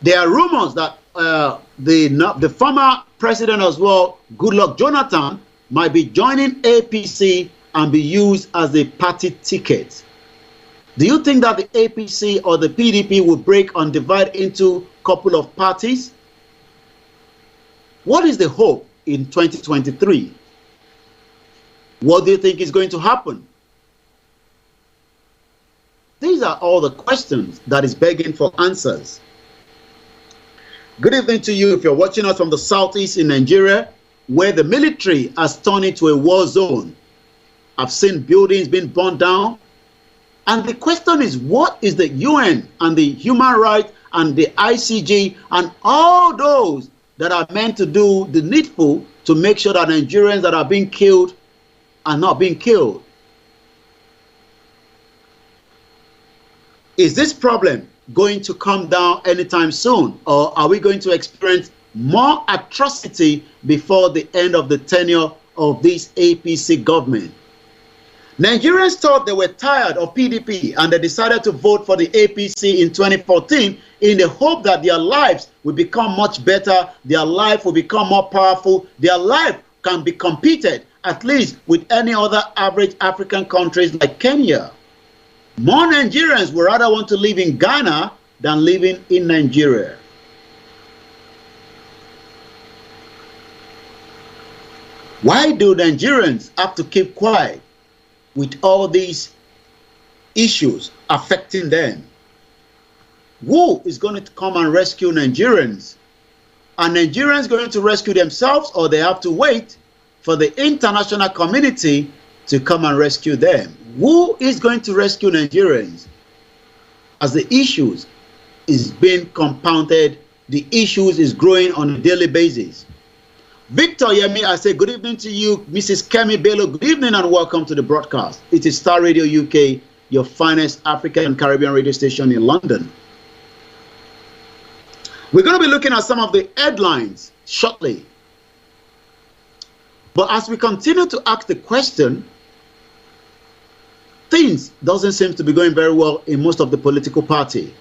There are rumors that the former president as well, Goodluck Jonathan, might be joining APC and be used as a party ticket. Do you think that the APC or the PDP will break and divide into a couple of parties? What is the hope in 2023? What do you think is going to happen? These are all the questions that is begging for answers. Good evening to you if you're watching us from the southeast in Nigeria, where the military has turned into a war zone. I've seen buildings being burned down. And the question is, what is the UN and the human rights and the ICJ and all those that are meant to do the needful to make sure that Nigerians that are being killed are not being killed? Is this problem going to come down anytime soon, or are we going to experience more atrocity before the end of the tenure of this APC government? Nigerians thought they were tired of PDP and they decided to vote for the APC in 2014 in the hope that their lives will become much better, their life will become more powerful, their life can be competed at least with any other average African countries like Kenya. More Nigerians would rather want to live in Ghana than living in Nigeria. Why do Nigerians have to keep quiet with all these issues affecting them? Who is going to come and rescue Nigerians? Are Nigerians going to rescue themselves, or they have to wait for the international community to come and rescue them? Who is going to rescue Nigerians? As the issues is being compounded, the issues is growing on a daily basis. Victor Yemi, I say good evening to you. Mrs. Kemi Bello, good evening and welcome to the broadcast. It is Star Radio UK, your finest African and Caribbean radio station in London. We're going to be looking at some of the headlines shortly. But as we continue to ask the question, things doesn't seem to be going very well in most of the political party.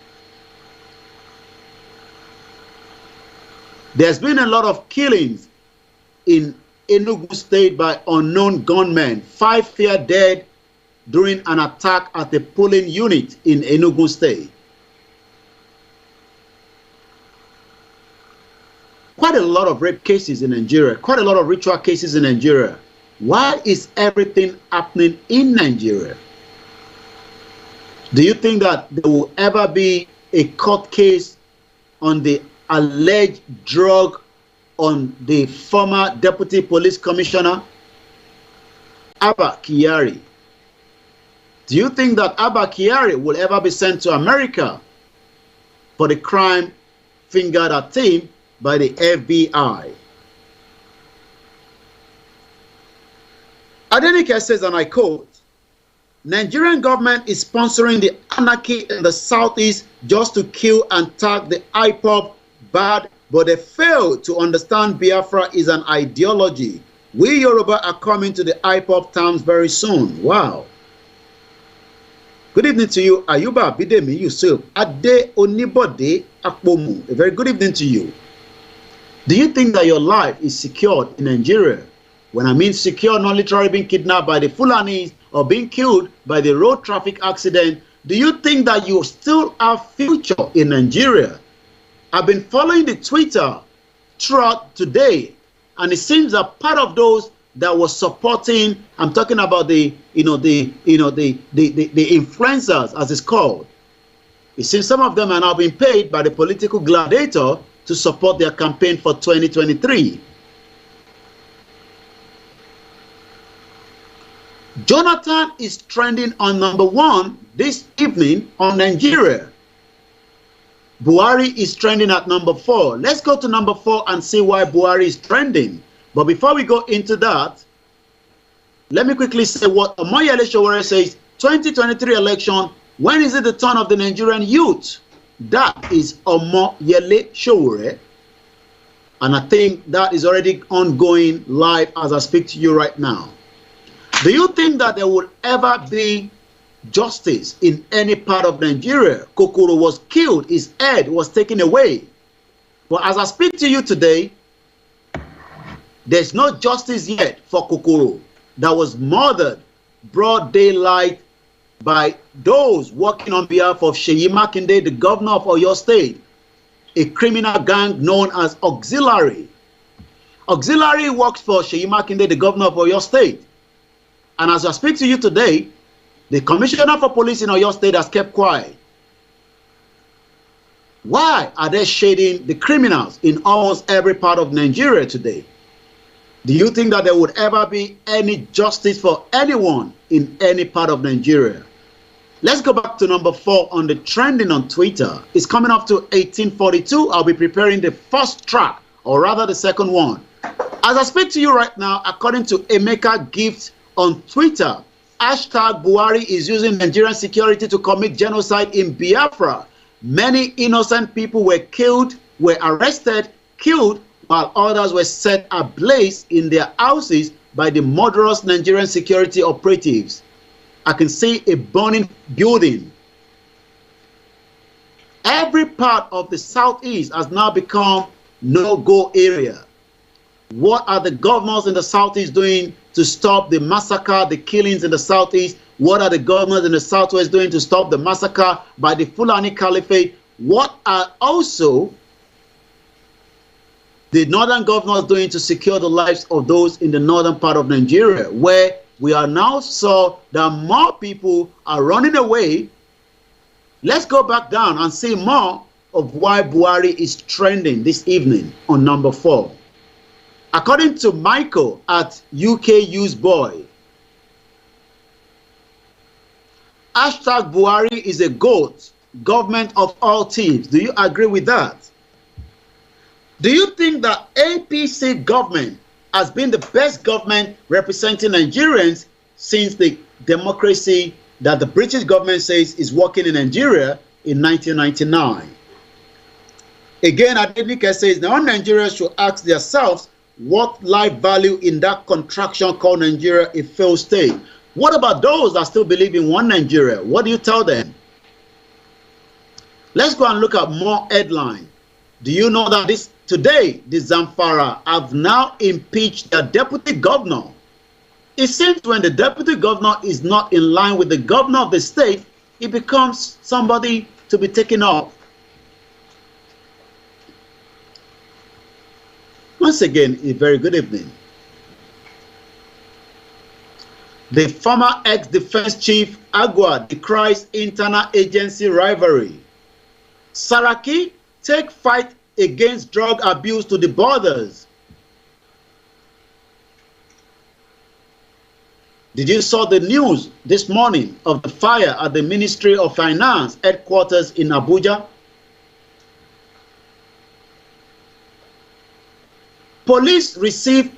There's been a lot of killings in Enugu State by unknown gunmen. 5 fear dead during an attack at the polling unit in Enugu State. Quite a lot of rape cases in Nigeria, quite a lot of ritual cases in Nigeria. Why is everything happening in Nigeria? Do you think that there will ever be a court case on the alleged drug on the former Deputy Police Commissioner, Abba Kyari? Do you think that Abba Kyari will ever be sent to America for the crime fingered at him by the FBI? Adenike says, and I quote, Nigerian government is sponsoring the anarchy in the southeast just to kill and tag the IPOB bad, but they fail to understand Biafra is an ideology. We Yoruba are coming to the IPOB towns very soon. Wow. Good evening to you, Ayuba Bidemi Yusuf, Ade Onibode Akpomu. A very good evening to you. Do you think that your life is secured in Nigeria? When I mean secure, not literally being kidnapped by the Fulanis or being killed by the road traffic accident, do you think that you still have future in Nigeria? I've been following the Twitter throughout today, and it seems that part of those that was supporting, I'm talking about the influencers, as it's called. It seems some of them are now being paid by the political gladiator to support their campaign for 2023. Jonathan is trending on #1 this evening on Nigeria. Buhari is trending at #4. Let's go to #4 and see why Buhari is trending. But before we go into that, let me quickly say what Omoyele Sowore says. 2023 election, when is it the turn of the Nigerian youth? That is Omoyele Sowore. And I think that is already ongoing live as I speak to you right now. Do you think that there will ever be justice in any part of Nigeria? Kokoro was killed, his head was taken away. But as I speak to you today, there's no justice yet for Kokoro that was murdered broad daylight by those working on behalf of Seyi Makinde, the governor of Oyo State, a criminal gang known as Auxiliary. Auxiliary works for Seyi Makinde, the governor of Oyo State. And as I speak to you today, the commissioner for police in Oyo State has kept quiet. Why are they shading the criminals in almost every part of Nigeria today? Do you think that there would ever be any justice for anyone in any part of Nigeria? Let's go back to #4 on the trending on Twitter. It's coming up to 1842. I'll be preparing the first track, or rather the second one. As I speak to you right now, according to Emeka Gift on Twitter, hashtag Buhari is using Nigerian security to commit genocide in Biafra. Many innocent people were killed, were arrested, killed, while others were set ablaze in their houses by the murderous Nigerian security operatives. I can see a burning building. Every part of the southeast has now become no-go area. What are the governors in the southeast doing to stop the massacre, the killings in the southeast? What are the governors in the southwest doing to stop the massacre by the Fulani Caliphate? What are also the northern governors doing to secure the lives of those in the northern part of Nigeria, where we are now saw that more people are running away? Let's go back down and see more of why Buhari is trending this evening on #4. According to Michael at UK Boy, hashtag Buhari is a goat, government of all thieves. Do you agree with that? Do you think that APC government has been the best government representing Nigerians since the democracy that the British government says is working in Nigeria in 1999? Again, Adenike says, now Nigerians should ask themselves what life value in that contraction called Nigeria a failed state. What about those that still believe in one Nigeria? What do you tell them? Let's go and look at more headline. Do you know that today the Zamfara have now impeached their deputy governor? It seems when the deputy governor is not in line with the governor of the state, he becomes somebody to be taken off. Once again, a very good evening. The former ex-defense chief Agua decries internal agency rivalry. Saraki take fight against drug abuse to the borders. Did you saw the news this morning of the fire at the Ministry of Finance headquarters in Abuja? Police receive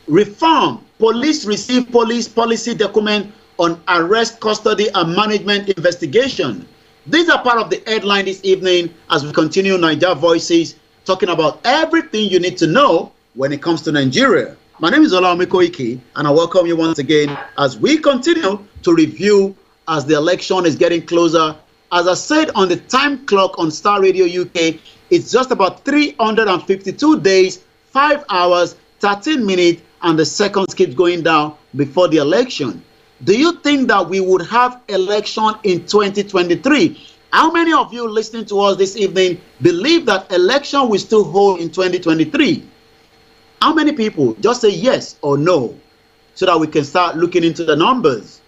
reform. Police receive police policy document on arrest, custody, and management investigation. These are part of the headline this evening as we continue Naija Voices, talking about everything you need to know when it comes to Nigeria. My name is Olayomi Koiki, and I welcome you once again as we continue to review as the election is getting closer. As I said on the time clock on Starr Radio UK, it's just about 352 days, 5 hours, 13 minutes, and the seconds keeps going down before the election. Do you think that we would have election in 2023? How many of you listening to us this evening believe that election will still hold in 2023? How many people? Just say yes or no so that we can start looking into the numbers.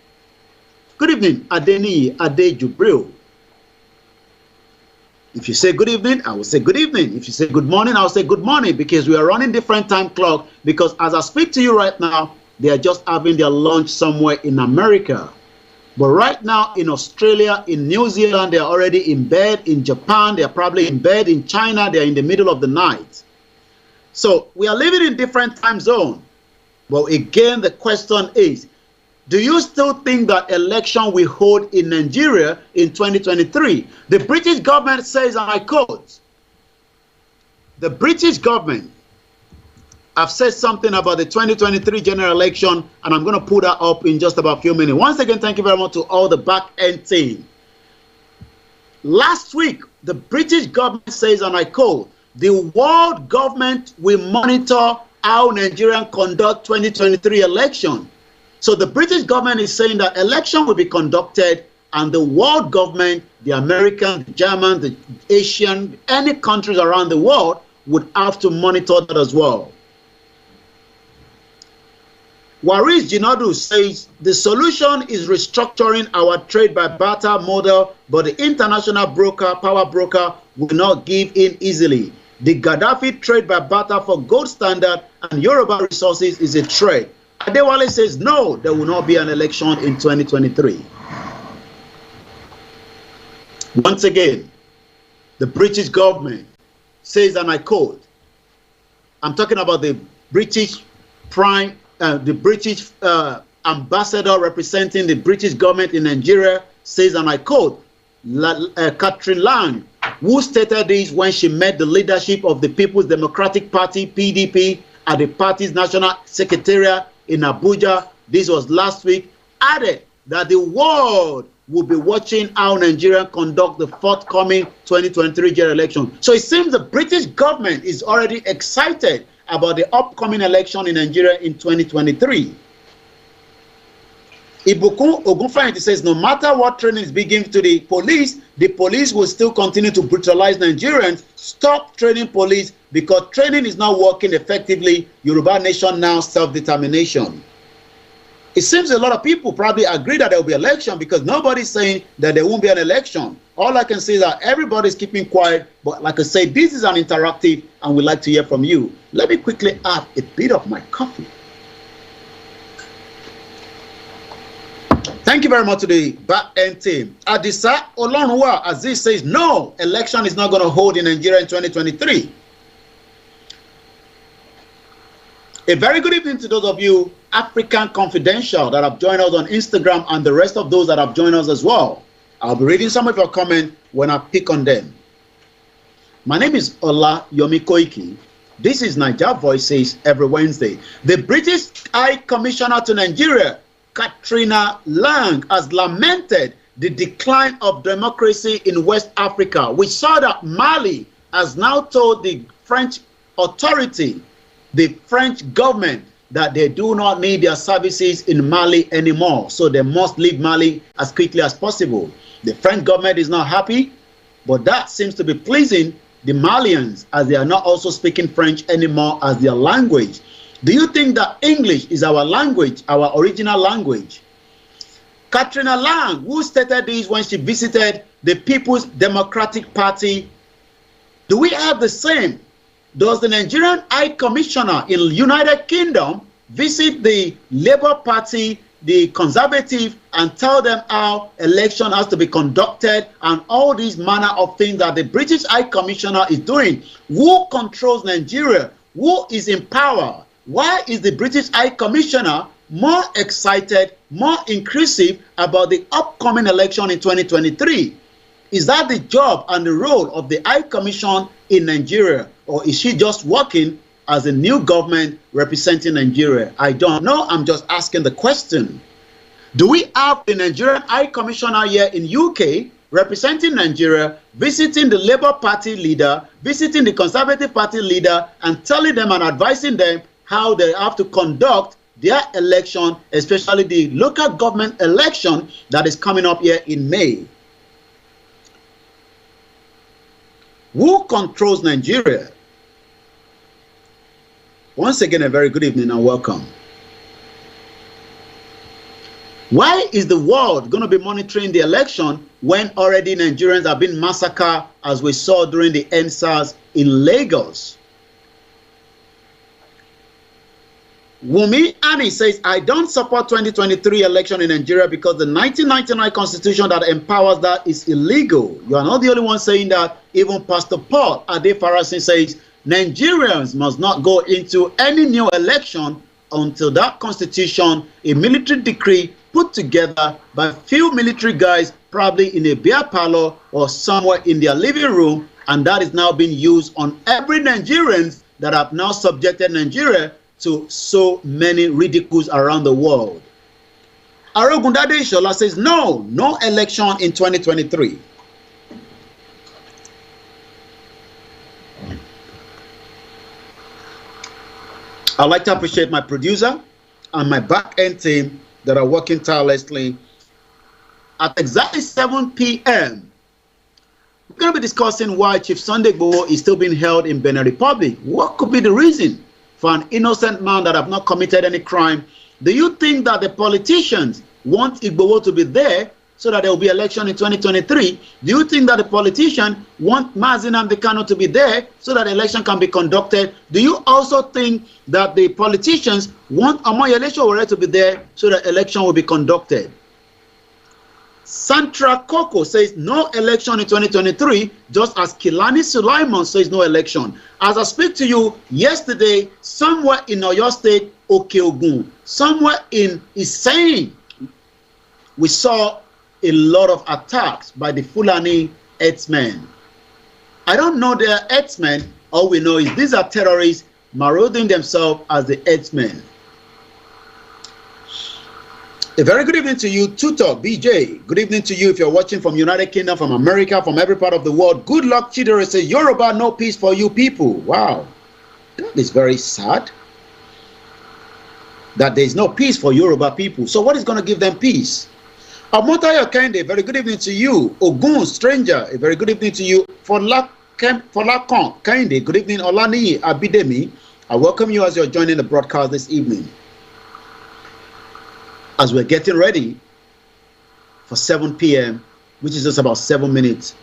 Good evening, Adeni Ade Jubril. If you say good evening, I will say good evening. If you say good morning, I will say good morning, because we are running different time clock, because as I speak to you right now, they are just having their lunch somewhere in America. But right now in Australia, in New Zealand, they are already in bed. In Japan, they are probably in bed. In China, they are in the middle of the night. So we are living in different time zones. But again, the question is, do you still think that election will hold in Nigeria in 2023? The British government says, and I quote, the British government have said something about the 2023 general election, and I'm going to put that up in just about a few minutes. Once again, thank you very much to all the back-end team. Last week, the British government says, and I quote, the world government will monitor how Nigerians conduct 2023 election. So the British government is saying that election will be conducted, and the world government, the American, the German, the Asian, any countries around the world would have to monitor that as well. Waris Jinadu says the solution is restructuring our trade by barter model, but the international broker, power broker, will not give in easily. The Gaddafi trade by barter for gold standard and Yoruba resources is a trade. Adewale says no, there will not be an election in 2023. Once again, the British government says, and I quote, I'm talking about the British Prime, the British ambassador representing the British government in Nigeria says, and I quote, Catherine Lang, who stated this when she met the leadership of the People's Democratic Party, PDP, at the party's national secretariat in Abuja, this was last week, added that the world will be watching how Nigeria conduct the forthcoming 2023 general election. So it seems the British government is already excited about the upcoming election in Nigeria in 2023. Ibukun Ogunfayinti says no matter what training is being given to the police will still continue to brutalize Nigerians. Stop training police because training is not working effectively. Yoruba nation now, self-determination. It seems a lot of people probably agree that there will be election because nobody's saying that there won't be an election. All I can say is that everybody's keeping quiet, but like I say, this is an interactive and we'd like to hear from you. Let me quickly add a bit of my coffee. Thank you very much to the back-end team. Adisa Olonwa Aziz says, no, election is not going to hold in Nigeria in 2023. A very good evening to those of you, African Confidential, that have joined us on Instagram and the rest of those that have joined us as well. I'll be reading some of your comments when I pick on them. My name is Olayomi Koiki. This is Naija Voices every Wednesday. The British High Commissioner to Nigeria, Katrina Lang, has lamented the decline of democracy in West Africa. We saw that Mali has now told the French authority, the French government, that they do not need their services in Mali anymore. So they must leave Mali as quickly as possible. The French government is not happy, but that seems to be pleasing the Malians as they are not also speaking French anymore as their language. Do you think that English is our language, our original language? Katrina Lang, who stated this when she visited the People's Democratic Party, do we have the same? Does the Nigerian High Commissioner in United Kingdom visit the Labour Party, the Conservative, and tell them how election has to be conducted and all these manner of things that the British High Commissioner is doing? Who controls Nigeria? Who is in power? Why is the British High Commissioner more excited, more inclusive about the upcoming election in 2023? Is that the job and the role of the High Commission in Nigeria, or is she just working as a new government representing Nigeria? I don't know. I'm just asking the question. Do we have the Nigerian High Commissioner here in UK representing Nigeria, visiting the Labour Party leader, visiting the Conservative Party leader, and telling them and advising them how they have to conduct their election, especially the local government election that is coming up here in May? Who controls Nigeria? Once again, a very good evening and welcome. Why is the world going to be monitoring the election when already Nigerians have been massacred, as we saw during the NSAS in Lagos? Wumi Annie says, I don't support 2023 election in Nigeria because the 1999 constitution that empowers that is illegal. You are not the only one saying that. Even Pastor Paul Adefarasin says, Nigerians must not go into any new election until that constitution, a military decree put together by few military guys, probably in a beer parlor or somewhere in their living room, and that is now being used on every Nigerians that have now subjected Nigeria to so many ridicules around the world. Arogundade Ishola says, no election in 2023. I'd like to appreciate my producer and my back-end team that are working tirelessly. At exactly 7 p.m., we're going to be discussing why Chief Sunday Igboho is still being held in Benin Republic. What could be the reason for an innocent man that have not committed any crime? Do you think that the politicians want Igboho to be there so that there will be election in 2023? Do you think that the politicians want Mazi Nnamdi Kanu to be there so that the election can be conducted? Do you also think that the politicians want Omoyele Sowore to be there so that election will be conducted? Santra Koko says no election in 2023, just as Kilani Sulaiman says no election. As I speak to you, yesterday, somewhere in Oyo State, Okeogun, somewhere in Iseyin, we saw a lot of attacks by the Fulani herdsmen. I don't know they are herdsmen. All we know is these are terrorists marauding themselves as the herdsmen. A very good evening to you, Tutor BJ. Good evening to you if you're watching from United Kingdom, from America, from every part of the world. Good luck, Chidore. Say Yoruba, no peace for you people. Wow, that is very sad. That there is no peace for Yoruba people. So what is going to give them peace? Amotayo Kende, very good evening to you. Ogun Stranger, a very good evening to you. Folakon Kende, good evening. Olani Abidemi, I welcome you as you're joining the broadcast this evening. As we're getting ready for 7 p.m., which is just about 7 minutes,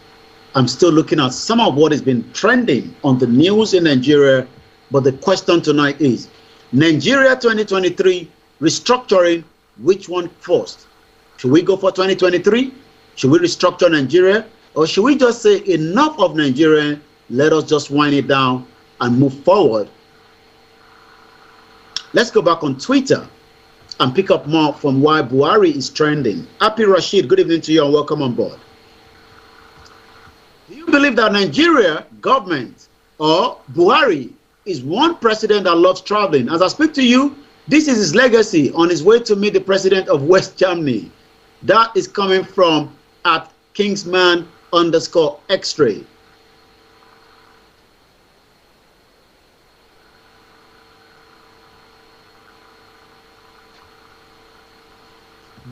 I'm still looking at some of what has been trending on the news in Nigeria. But the question tonight is, Nigeria 2023 restructuring, which one first? Should we go for 2023? Should we restructure Nigeria? Or should we just say enough of Nigeria, let us just wind it down and move forward? Let's go back on Twitter and pick up more from why Buhari is trending. Happy Rashid, good evening to you and welcome on board. Do you believe that Nigeria government or Buhari is one president that loves traveling? As I speak to you, this is his legacy on his way to meet the president of West Germany. That is coming from at Kingsman_X-ray.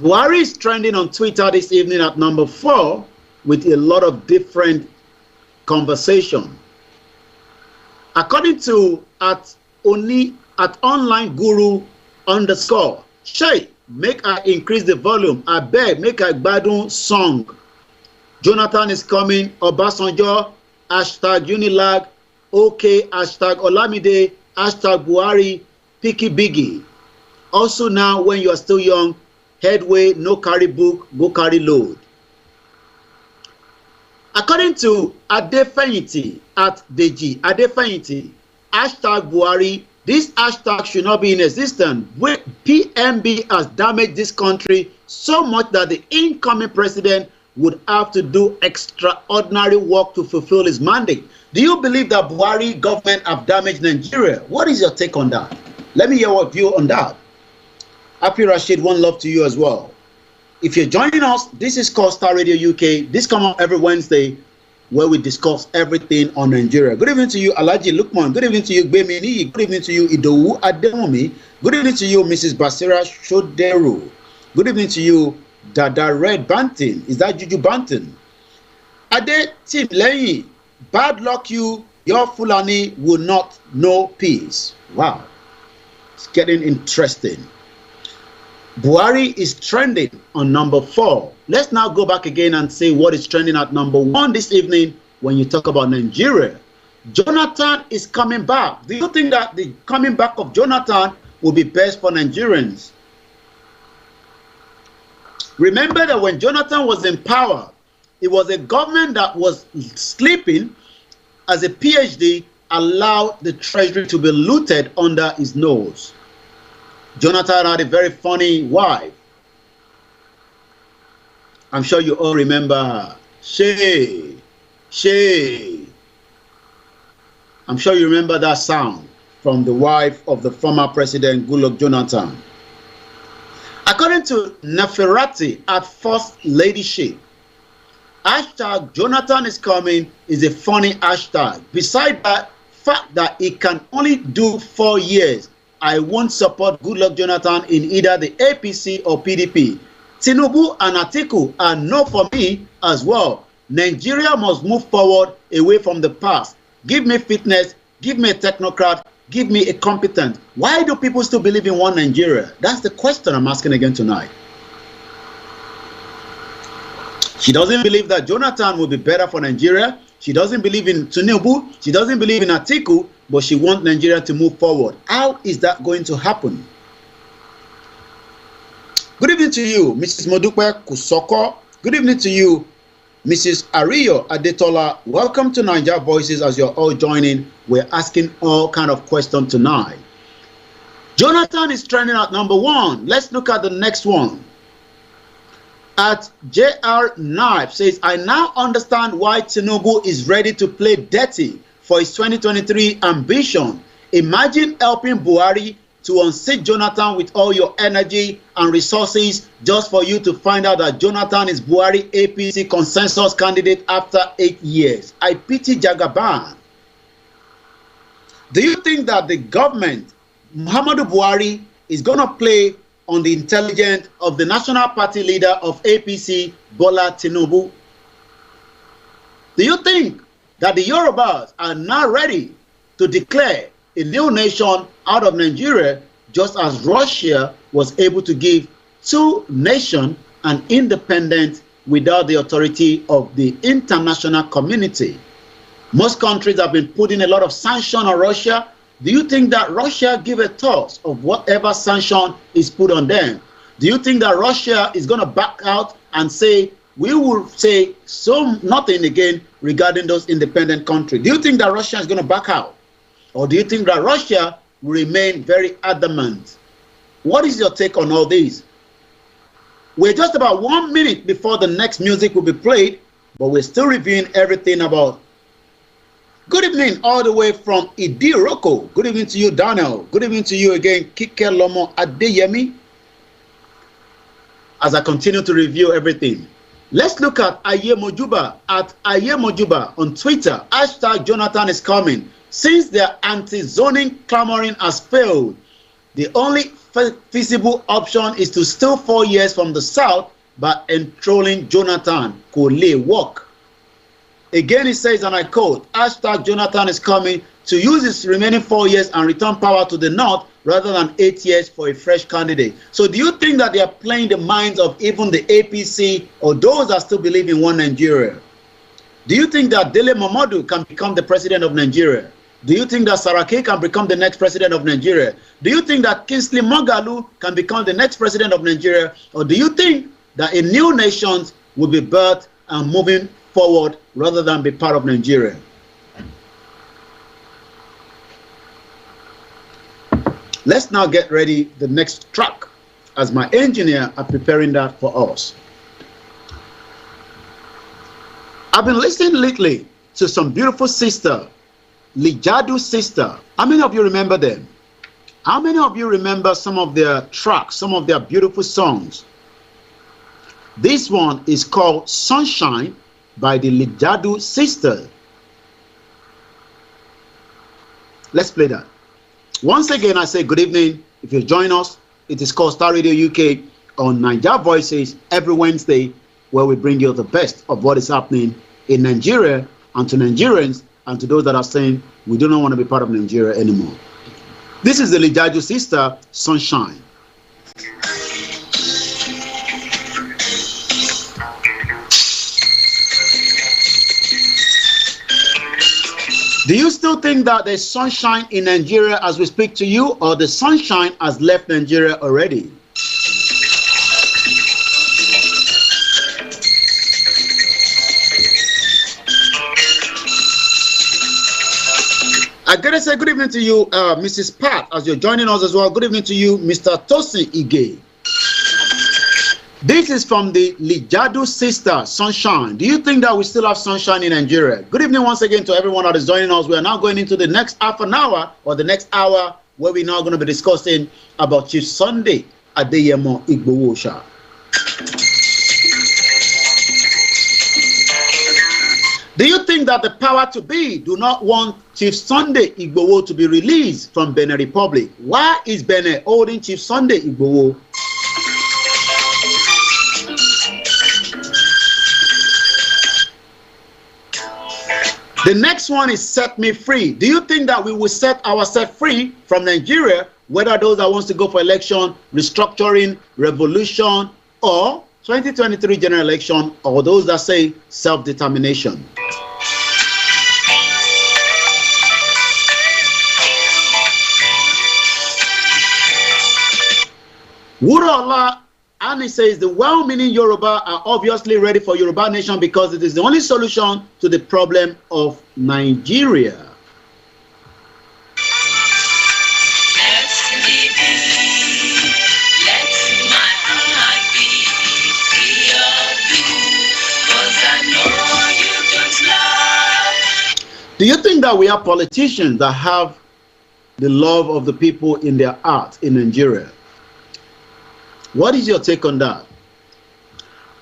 Buhari is trending on Twitter this evening at number 4 with a lot of different conversation. According to at online guru _ Shay, make I increase the volume. I beg, make I gbadun song. Jonathan is coming. Obasanjo, #Unilag. OK, #Olamide, #Buhari, Picky Biggie. Also now, when you are still young, headway, no carry book, go carry load. According to Adefeyinti at Deji, Adefeyinti, #Buhari This hashtag should not be in existence. PMB has damaged this country so much that the incoming president would have to do extraordinary work to fulfill his mandate. Do you believe that Buhari government have damaged Nigeria? What is your take on that? Let me hear your view on that. Happy Rashid, one love to you as well. If you're joining us, this is called Starr Radio UK. This comes out every Wednesday where we discuss everything on Nigeria. Good evening to you, Alhaji Lukman. Good evening to you, Gbemini. Good evening to you, Idowu Ademomi. Good evening to you, Mrs. Basira Shoderu. Good evening to you, Dada Red Banton. Is that Juju Banton? Ade Tim Leyi. Bad luck you, your Fulani will not know peace. Wow. It's getting interesting. Buhari is trending on number 4. Let's now go back again and say what is trending at number 1 this evening when you talk about Nigeria. Jonathan is coming back. Do you think that the coming back of Jonathan will be best for Nigerians? Remember that when Jonathan was in power, it was a government that was sleeping as a PhD allowed the treasury to be looted under his nose. Jonathan had a very funny wife. I'm sure you all remember Shay. I'm sure you remember that sound from the wife of the former president, Goodluck Jonathan. According to Neferati at First Ladyship, hashtag Jonathan is coming is a funny hashtag. Besides that fact that it can only do 4 years, I won't support Goodluck Jonathan in either the APC or PDP. Tinubu and Atiku are no for me as well. Nigeria must move forward away from the past. Give me fitness, give me a technocrat, give me a competent. Why do people still believe in one Nigeria? That's the question I'm asking again tonight. She doesn't believe that Jonathan will be better for Nigeria. She doesn't believe in Tinubu. She doesn't believe in Atiku, but she wants Nigeria to move forward. How is that going to happen? Good evening to you, Mrs. Modupe Kusoko. Good evening to you, Mrs. Ariyo Adetola. Welcome to Niger Voices as you're all joining. We're asking all kind of questions tonight. Jonathan is trending at number 1. Let's look at the next one. At JR Knife says, I now understand why Tinubu is ready to play dirty for his 2023 ambition. Imagine helping Buhari to unseat Jonathan with all your energy and resources just for you to find out that Jonathan is Buhari APC consensus candidate after 8 years. I pity Jagaban. Do you think that the government, Muhammadu Buhari, is going to play on the intelligence of the national party leader of APC, Bola Tinubu? Do you think that the Yorubas are now ready to declare a new nation out of Nigeria, just as Russia was able to give 2 nations an independence without the authority of the international community? Most countries have been putting a lot of sanction on Russia. Do you think that Russia give a toss of whatever sanction is put on them? Do you think that Russia is going to back out and say, we will say nothing again regarding those independent countries? Do you think that Russia is going to back out? Or do you think that Russia will remain very adamant? What is your take on all these? We're just about 1 minute before the next music will be played, but we're still reviewing everything about. Good evening all the way from Idiroko. Good evening to you, Daniel. Good evening to you again, Kike Lomo Adeyemi. As I continue to review everything, let's look at Aye Mojuba on Twitter. Hashtag Jonathan is coming. Since their anti-zoning clamoring has failed, the only feasible option is to steal 4 years from the South by enrolling Jonathan. Kole work. Again, he says, and I quote, hashtag Jonathan is coming to use his remaining 4 years and return power to the North rather than 8 years for a fresh candidate. So do you think that they are playing the minds of even the APC or those that still believe in one Nigeria? Do you think that Dele Momodu can become the president of Nigeria? Do you think that Saraki can become the next president of Nigeria? Do you think that Kingsley Moghalu can become the next president of Nigeria? Or do you think that a new nation will be birthed and moving forward rather than be part of Nigeria? Let's now get ready the next track as my engineer are preparing that for us. I've been listening lately to some beautiful sister, Lijadu sister. How many of you remember them? How many of you remember some of their tracks, some of their beautiful songs? This one is called Sunshine by the Lijadu sister. Let's play that. Once again, I say good evening. If you join us, it is called Starr Radio UK on Niger Voices every Wednesday, where we bring you the best of what is happening in Nigeria, and to Nigerians and to those that are saying we do not want to be part of Nigeria anymore. This is the Lijadu sister, Sunshine. Do you still think that there's sunshine in Nigeria as we speak to you, or the sunshine has left Nigeria already? I gotta say good evening to you, Mrs. Pat, as you're joining us as well. Good evening to you, Mr. Tosin Ige. This is from the Lijadu sister, Sunshine. Do you think that we still have sunshine in Nigeria? Good evening once again to everyone that is joining us. We are now going into the next half an hour or the next hour where we're now going to be discussing about Chief Sunday Adeyemo Igboho. Do you think that the power to be do not want Chief Sunday Igboho to be released from Benin Republic? Why is Benin holding Chief Sunday Igboho? The next one is Set Me Free. Do you think that we will set ourselves free from Nigeria, whether those that wants to go for election, restructuring, revolution, or 2023 general election, or those that say self-determination? Wurola Ani says the well-meaning Yoruba are obviously ready for Yoruba nation because it is the only solution to the problem of Nigeria. Do you think that we have politicians that have the love of the people in their heart in Nigeria? What is your take on that?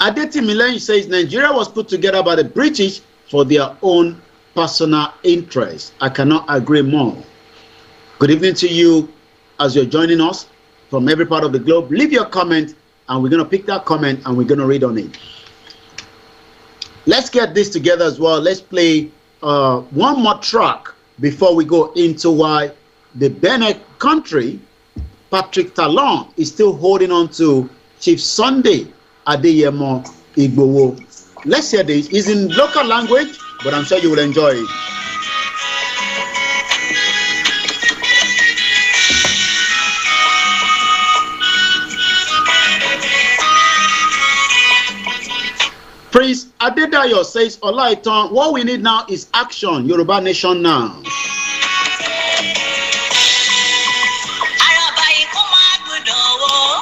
Adeti Milen says Nigeria was put together by the British for their own personal interests. I cannot agree more. Good evening to you as you're joining us from every part of the globe. Leave your comment and we're going to pick that comment and we're going to read on it. Let's get this together as well. Let's play one more track before we go into why the Benin country, Patrick Talon, is still holding on to Chief Sunday Adeyemo Igboho. Let's hear this. It's in local language, but I'm sure you will enjoy it. Prince Adedayo says, Olaitan, what we need now is action. Yoruba nation now.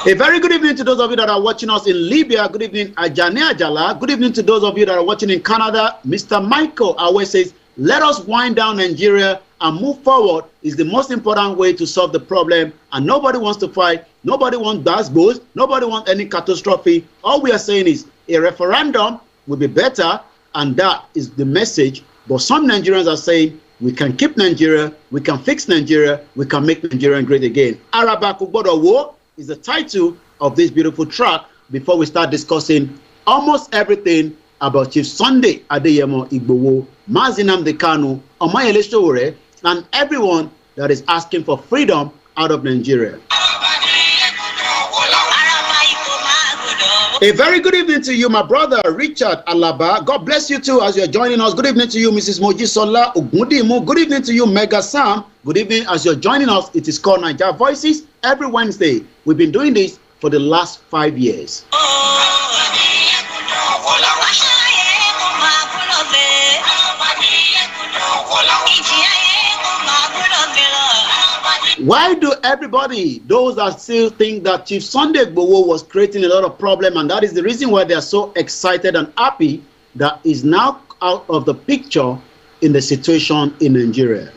A very good evening to those of you that are watching us in Libya. Good evening, Ajane Ajala. Good evening to those of you that are watching in Canada. Mr. Michael Awe says, let us wind down Nigeria and move forward is the most important way to solve the problem. And nobody wants to fight. Nobody wants dasbos. Nobody wants any catastrophe. All we are saying is a referendum will be better. And that is the message. But some Nigerians are saying, we can keep Nigeria. We can fix Nigeria. We can make Nigeria great again. Arabakubodowo is the title of this beautiful track before we start discussing almost everything about Chief Sunday Adeyemo Igboho, Mazi Nnamdi Kanu, Omoyele Sowore, and everyone that is asking for freedom out of Nigeria. A very good evening to you, my brother Richard Alaba. God bless you too as you're joining us. Good evening to you, Mrs. Mojisola Ogundimu. Good evening to you, Mega Sam. Good evening as you're joining us. It is called Niger Voices every Wednesday. We've been doing this for the last 5 years. Why do everybody, those that still think that Chief Sunday Igboho was creating a lot of problem, and that is the reason why they are so excited and happy that is now out of the picture in the situation in Nigeria?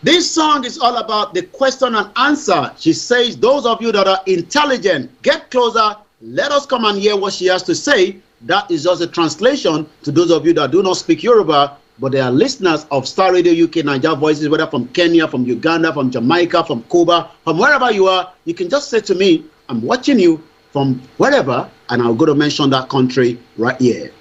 This song is all about the question and answer. She says, those of you that are intelligent, get closer. Let us come and hear what she has to say. That is just a translation to those of you that do not speak Yoruba, but they are listeners of Star Radio UK, Nigeria Voices, whether from Kenya, from Uganda, from Jamaica, from Cuba, from wherever you are. You can just say to me, I'm watching you from wherever, and I'll go to mention that country right here.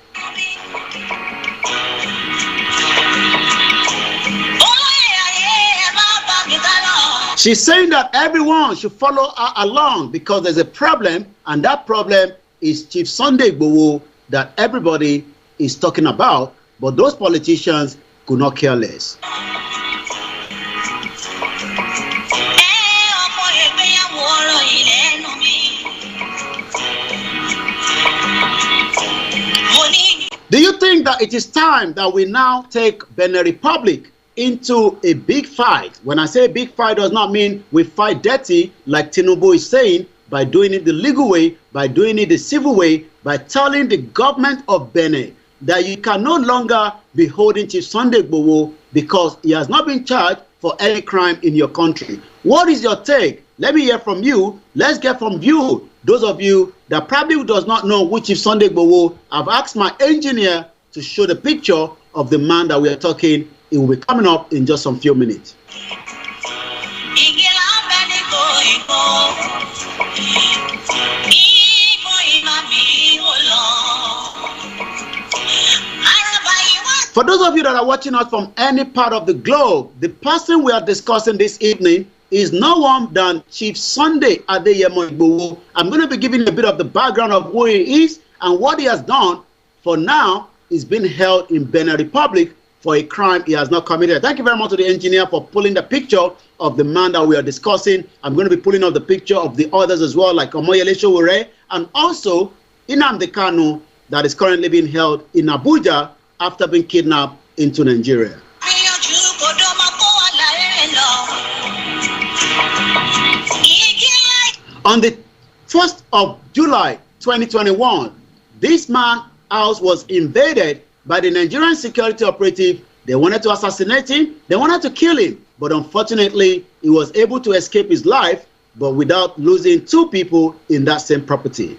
She's saying that everyone should follow her along because there's a problem, and that problem is Chief Sunday Igboho that everybody is talking about, but those politicians could not care less. Do you think that it is time that we now take Benin Republic into a big fight? When I say big fight, does not mean we fight dirty like Tinubu is saying, by doing it the legal way, by doing it the civil way, by telling the government of Benin that you can no longer be holding Chief Sunday Igboho because he has not been charged for any crime in your country. What is your take? Let me hear from you. Let's get from you. Those of you that probably does not know which Chief Sunday Igboho, I've asked my engineer to show the picture of the man that we are talking. It will be coming up in just some few minutes. For those of you that are watching us from any part of the globe, the person we are discussing this evening is no one than Chief Sunday Adeyemo Igboho. I'm going to be giving you a bit of the background of who he is and what he has done. For now, he's been held in Benin Republic for a crime he has not committed. Thank you very much to the engineer for pulling the picture of the man that we are discussing. I'm going to be pulling up the picture of the others as well, like Omoyele Sowore, and also Nnamdi Kanu, that is currently being held in Abuja after being kidnapped into Nigeria. On the 1st of July 2021, this man's house was invaded by the Nigerian security operative. They wanted to assassinate him, they wanted to kill him, but unfortunately, he was able to escape his life, but without losing two people in that same property.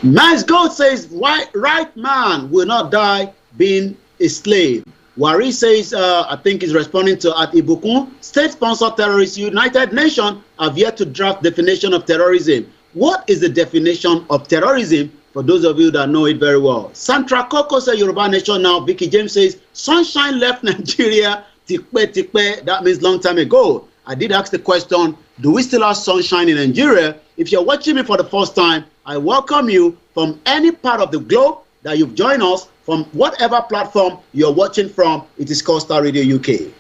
Nice God says, right man will not die being a slave. Wari says, I think he's responding to at Ibukun, state-sponsored terrorists, United Nations have yet to draft definition of terrorism. What is the definition of terrorism for those of you that know it very well? Santra Koko says Yoruba Nation now. Vicky James says, Sunshine left Nigeria, tikpe, that means long time ago. I did ask the question, do we still have sunshine in Nigeria? If you're watching me for the first time, I welcome you from any part of the globe that you've joined us from whatever platform you're watching from. It is called Star Radio UK.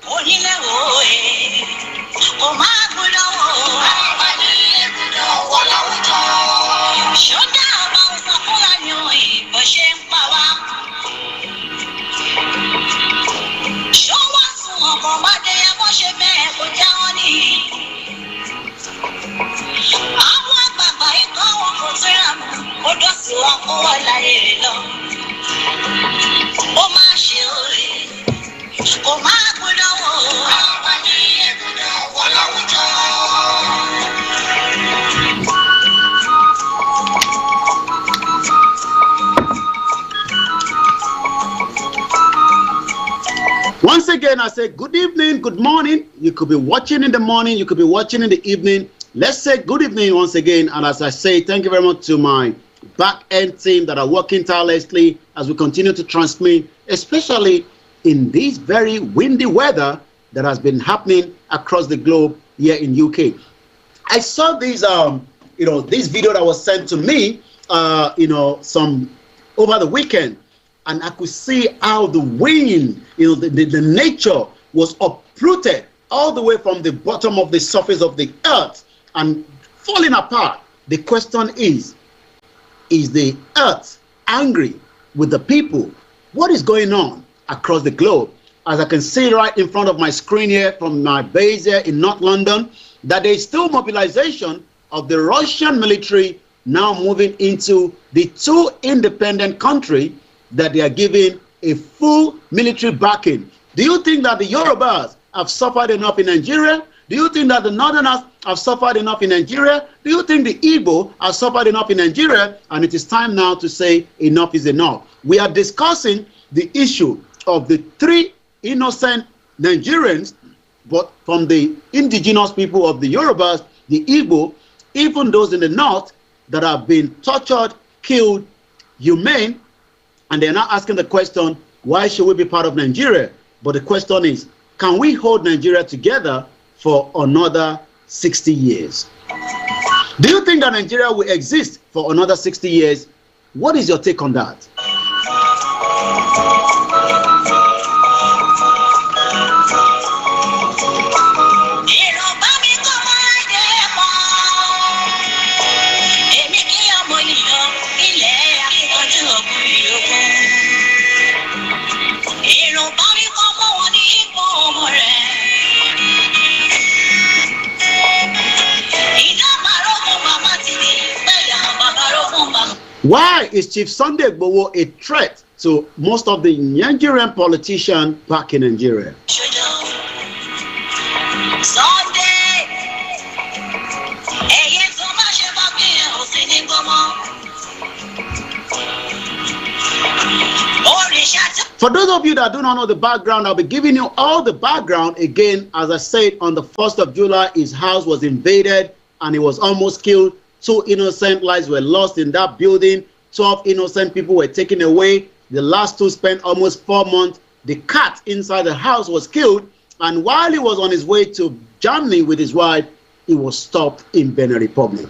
Once again, I say good evening, good morning. You could be watching in the morning, you could be watching in the evening. Let's say good evening once again. And as I say, thank you very much to my back-end team that are working tirelessly as we continue to transmit, especially in this very windy weather that has been happening across the globe here in UK. I saw these this video that was sent to me some over the weekend, and I could see how the wind, the nature was uprooted all the way from the bottom of the surface of the earth and falling apart. The question is the earth angry with the people? What is going on across the globe? As I can see right in front of my screen here from my base here in North London, that there is still mobilization of the Russian military now moving into the two independent countries that they are giving a full military backing. Do you think that the Yorubas have suffered enough in Nigeria? Do you think that the Northerners have suffered enough in Nigeria? Do you think the Igbo have suffered enough in Nigeria? And it is time now to say enough is enough. We are discussing the issue of the three innocent Nigerians, but from the indigenous people of the Yorubas, the Igbo, even those in the north that have been tortured, killed, humane, and they're now asking the question, why should we be part of Nigeria? But the question is, can we hold Nigeria together for another 60 years? Do you think that Nigeria will exist for another 60 years? What is your take on that? Why is Chief Sunday Igboho a threat to most of the Nigerian politicians back in Nigeria? For those of you that do not know the background, I'll be giving you all the background again. As I said, on the 1st of July, his house was invaded and he was almost killed. 2 innocent lives were lost in that building. 12 innocent people were taken away. The last 2 spent almost 4 months. The cat inside the house was killed. And while he was on his way to Germany with his wife, he was stopped in Benin Republic.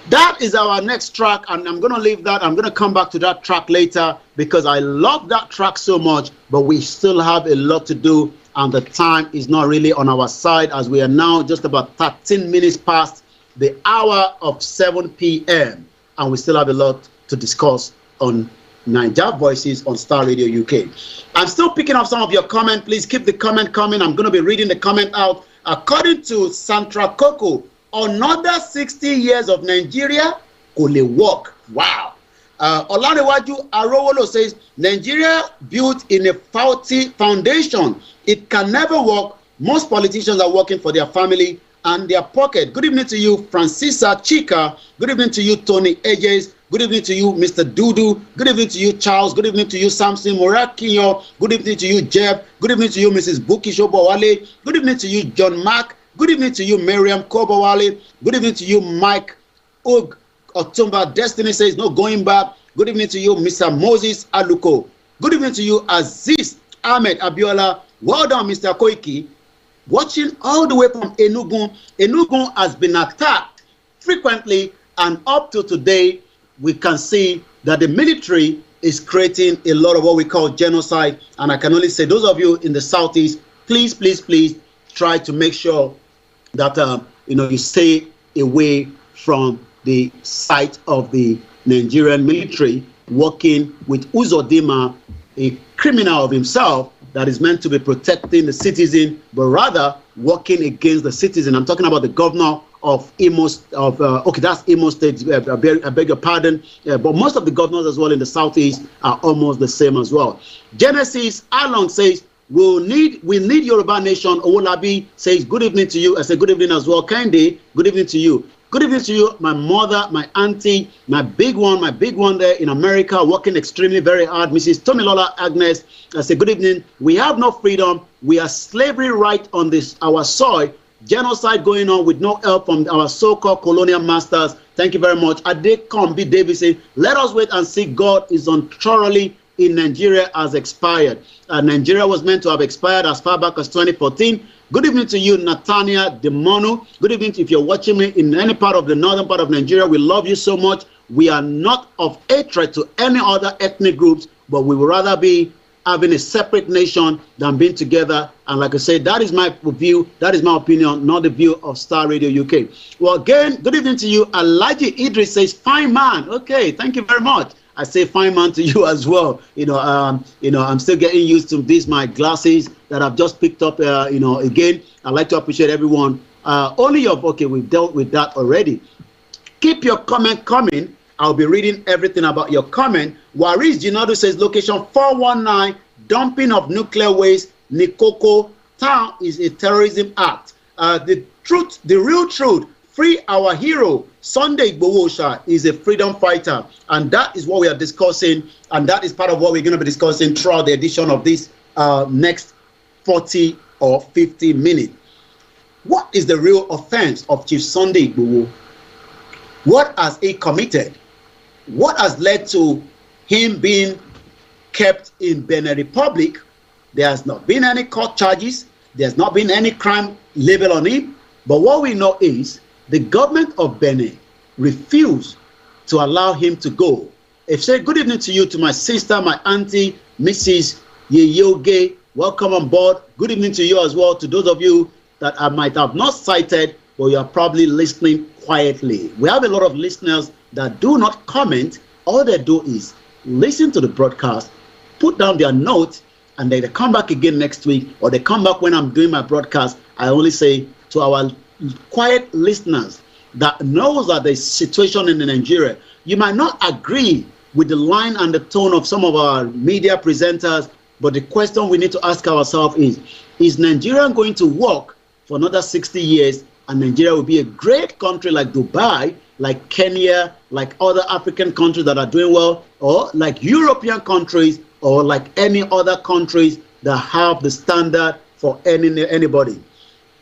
That is our next track, and I'm going to leave that. I'm going to come back to that track later because I love that track so much, but we still have a lot to do, and the time is not really on our side as we are now just about 13 minutes past the hour of 7 p.m. and we still have a lot to discuss on Niger Voices on Starr Radio UK. I'm still picking up some of your comment. Please keep the comment coming. I'm going to be reading the comment out. According to Santra Coco, another 60 years of Nigeria could work. Wow. Olanewaju Arowolo says, Nigeria built in a faulty foundation. It can never work. Most politicians are working for their family and their pocket. Good evening to you, Francisa Chika. Good evening to you, Tony Edges. Good evening to you, Mr. Dudu. Good evening to you, Charles. Good evening to you, Samson Morakinyo. Good evening to you, Jeb. Good evening to you, Mrs. Buki Shobowale. Good evening to you, John Mark. Good evening to you, Miriam Kobawale. Good evening to you, Mike Og Otumba. Destiny says no going back. Good evening to you, Mr. Moses Aluko. Good evening to you, Aziz Ahmed Abiola. Well done, Mr. Koiki. Watching all the way from Enugu. Enugu has been attacked frequently, and up to today, we can see that the military is creating a lot of what we call genocide. And I can only say, those of you in the southeast, please, please, please try to make sure that you stay away from the site of the Nigerian military working with Uzodinma, a criminal of himself that is meant to be protecting the citizen, but rather working against the citizen. I'm talking about the governor of Imo, that's Imo State, I beg your pardon, but most of the governors as well in the southeast are almost the same as well. Genesis Along says, We need Yoruba Nation. Owolabi says good evening to you. I say good evening as well. Kendi, good evening to you. Good evening to you, my mother, my auntie, my big one there in America, working extremely very hard. Mrs. Tomilola Agnes, I say good evening. We have no freedom. We are slavery right on this our soil. Genocide going on with no help from our so-called colonial masters. Thank you very much. Adekombi Davidson, let us wait and see. God is on thoroughly in Nigeria has expired. Nigeria was meant to have expired as far back as 2014. Good evening to you, Natania Demono. Good evening if you're watching me in any part of the northern part of Nigeria. We love you so much. We are not of hatred to any other ethnic groups, but we would rather be having a separate nation than being together. And like I said, that is my view, that is my opinion, not the view of Star Radio UK. Well, again, good evening to you. Alaji Idris says, fine man. Okay, thank you very much. I say fine man to you as well. I'm still getting used to this, my glasses that I've just picked up. Again, I'd like to appreciate everyone. We've dealt with that already. Keep your comment coming. I'll be reading everything about your comment. Waris Jinadu says location 419, dumping of nuclear waste, Nikoko town is a terrorism act. The real truth, free our hero. Sunday Igboho is a freedom fighter, and that is what we are discussing, and that is part of what we're going to be discussing throughout the edition of this next 40 or 50 minutes. What is the real offense of Chief Sunday Igboho? What has he committed? What has led to him being kept in Benin Republic? There has not been any court charges. There's not been any crime labeled on him. But what we know is the government of Benin refused to allow him to go. If say good evening to you, to my sister, my auntie, Mrs. Yeyoge, welcome on board. Good evening to you as well, to those of you that I might have not cited, but you are probably listening quietly. We have a lot of listeners that do not comment. All they do is listen to the broadcast, put down their notes, and they come back again next week, or they come back when I'm doing my broadcast. I only say to our quiet listeners that knows that the situation in Nigeria, you might not agree with the line and the tone of some of our media presenters, but the question we need to ask ourselves is Nigeria going to work for another 60 years and Nigeria will be a great country like Dubai, like Kenya, like other African countries that are doing well, or like European countries, or like any other countries that have the standard for anybody?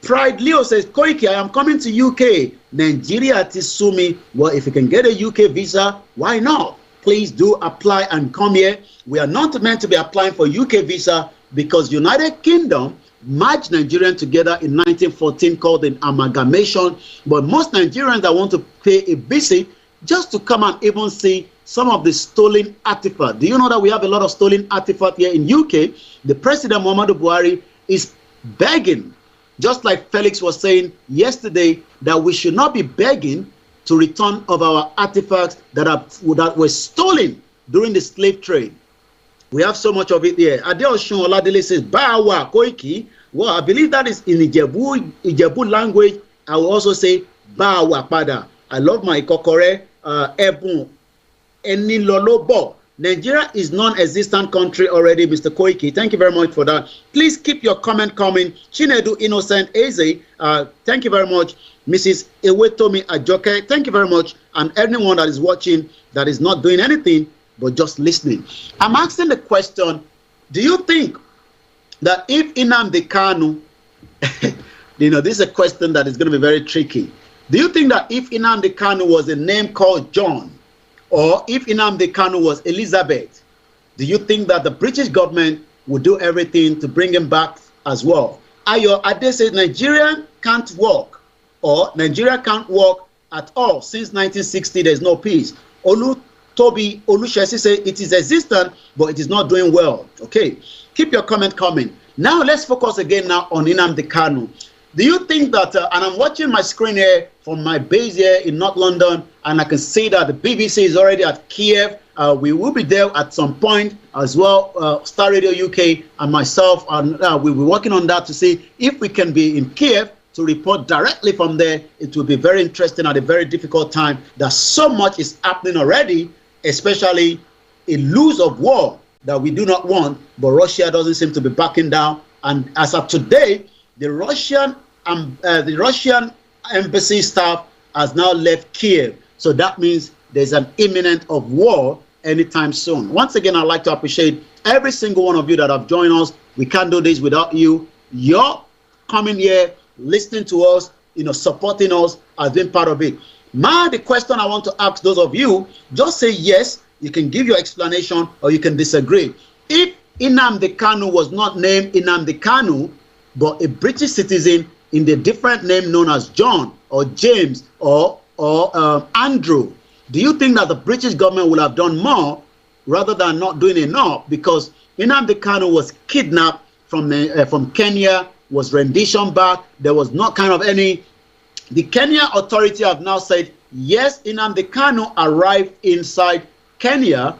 Pride Leo says, Koiki, I am coming to UK. Nigeria Tisumi. Well, if you can get a UK visa, why not? Please do apply and come here. We are not meant to be applying for UK visa because United Kingdom merged Nigerians together in 1914 called an amalgamation. But most Nigerians that want to pay a visit just to come and even see some of the stolen artifacts. Do you know that we have a lot of stolen artifacts here in UK? The President Muhammadu Buhari is begging, just like Felix was saying yesterday, that we should not be begging to return of our artifacts that were stolen during the slave trade. We have so much of it here. Adeosun Oladele says, Bawa Koiki. Well, I believe that is in Ijebu language. I will also say Bawa Pada. I love my Kokore, Ebun, Enilolobo. Nigeria is non-existent country already, Mr. Koiki. Thank you very much for that. Please keep your comment coming. Chinedu Innocent Eze, thank you very much. Mrs. Ewetomi Ajoke, thank you very much. And anyone that is watching that is not doing anything but just listening. I'm asking the question, do you think that if Nnamdi Kanu, this is a question that is going to be very tricky. Do you think that if Nnamdi Kanu was a name called John, or if Nnamdi Kanu was Elizabeth, do you think that the British government would do everything to bring him back as well? Ayo Ade says Nigeria can't work, or Nigeria can't work at all. Since 1960, there's no peace. Toby Olushesi says it is existent, but it is not doing well. Okay, keep your comment coming. Now let's focus again now on Nnamdi Kanu. Do you think that, and I'm watching my screen here from my base here in North London, and I can see that the BBC is already at Kiev. We will be there at some point as well. Star Radio UK and myself, and we'll be working on that to see if we can be in Kiev to report directly from there. It will be very interesting at a very difficult time that so much is happening already, especially a lose of war that we do not want, but Russia doesn't seem to be backing down. And as of today, the Russian embassy staff has now left Kiev. So that means there's an imminent of war anytime soon. Once again, I'd like to appreciate every single one of you that have joined us. We can't do this without you. You're coming here, listening to us, supporting us, has been part of it. The question I want to ask those of you, just say yes. You can give your explanation or you can disagree. If Nnamdi Kanu was not named Nnamdi Kanu, but a British citizen in the different name known as John or James or Andrew, do you think that the British government would have done more rather than not doing enough? Because Nnamdi Kanu was kidnapped from Kenya, was renditioned back. There was not kind of any. The Kenya authority have now said, yes, Nnamdi Kanu arrived inside Kenya,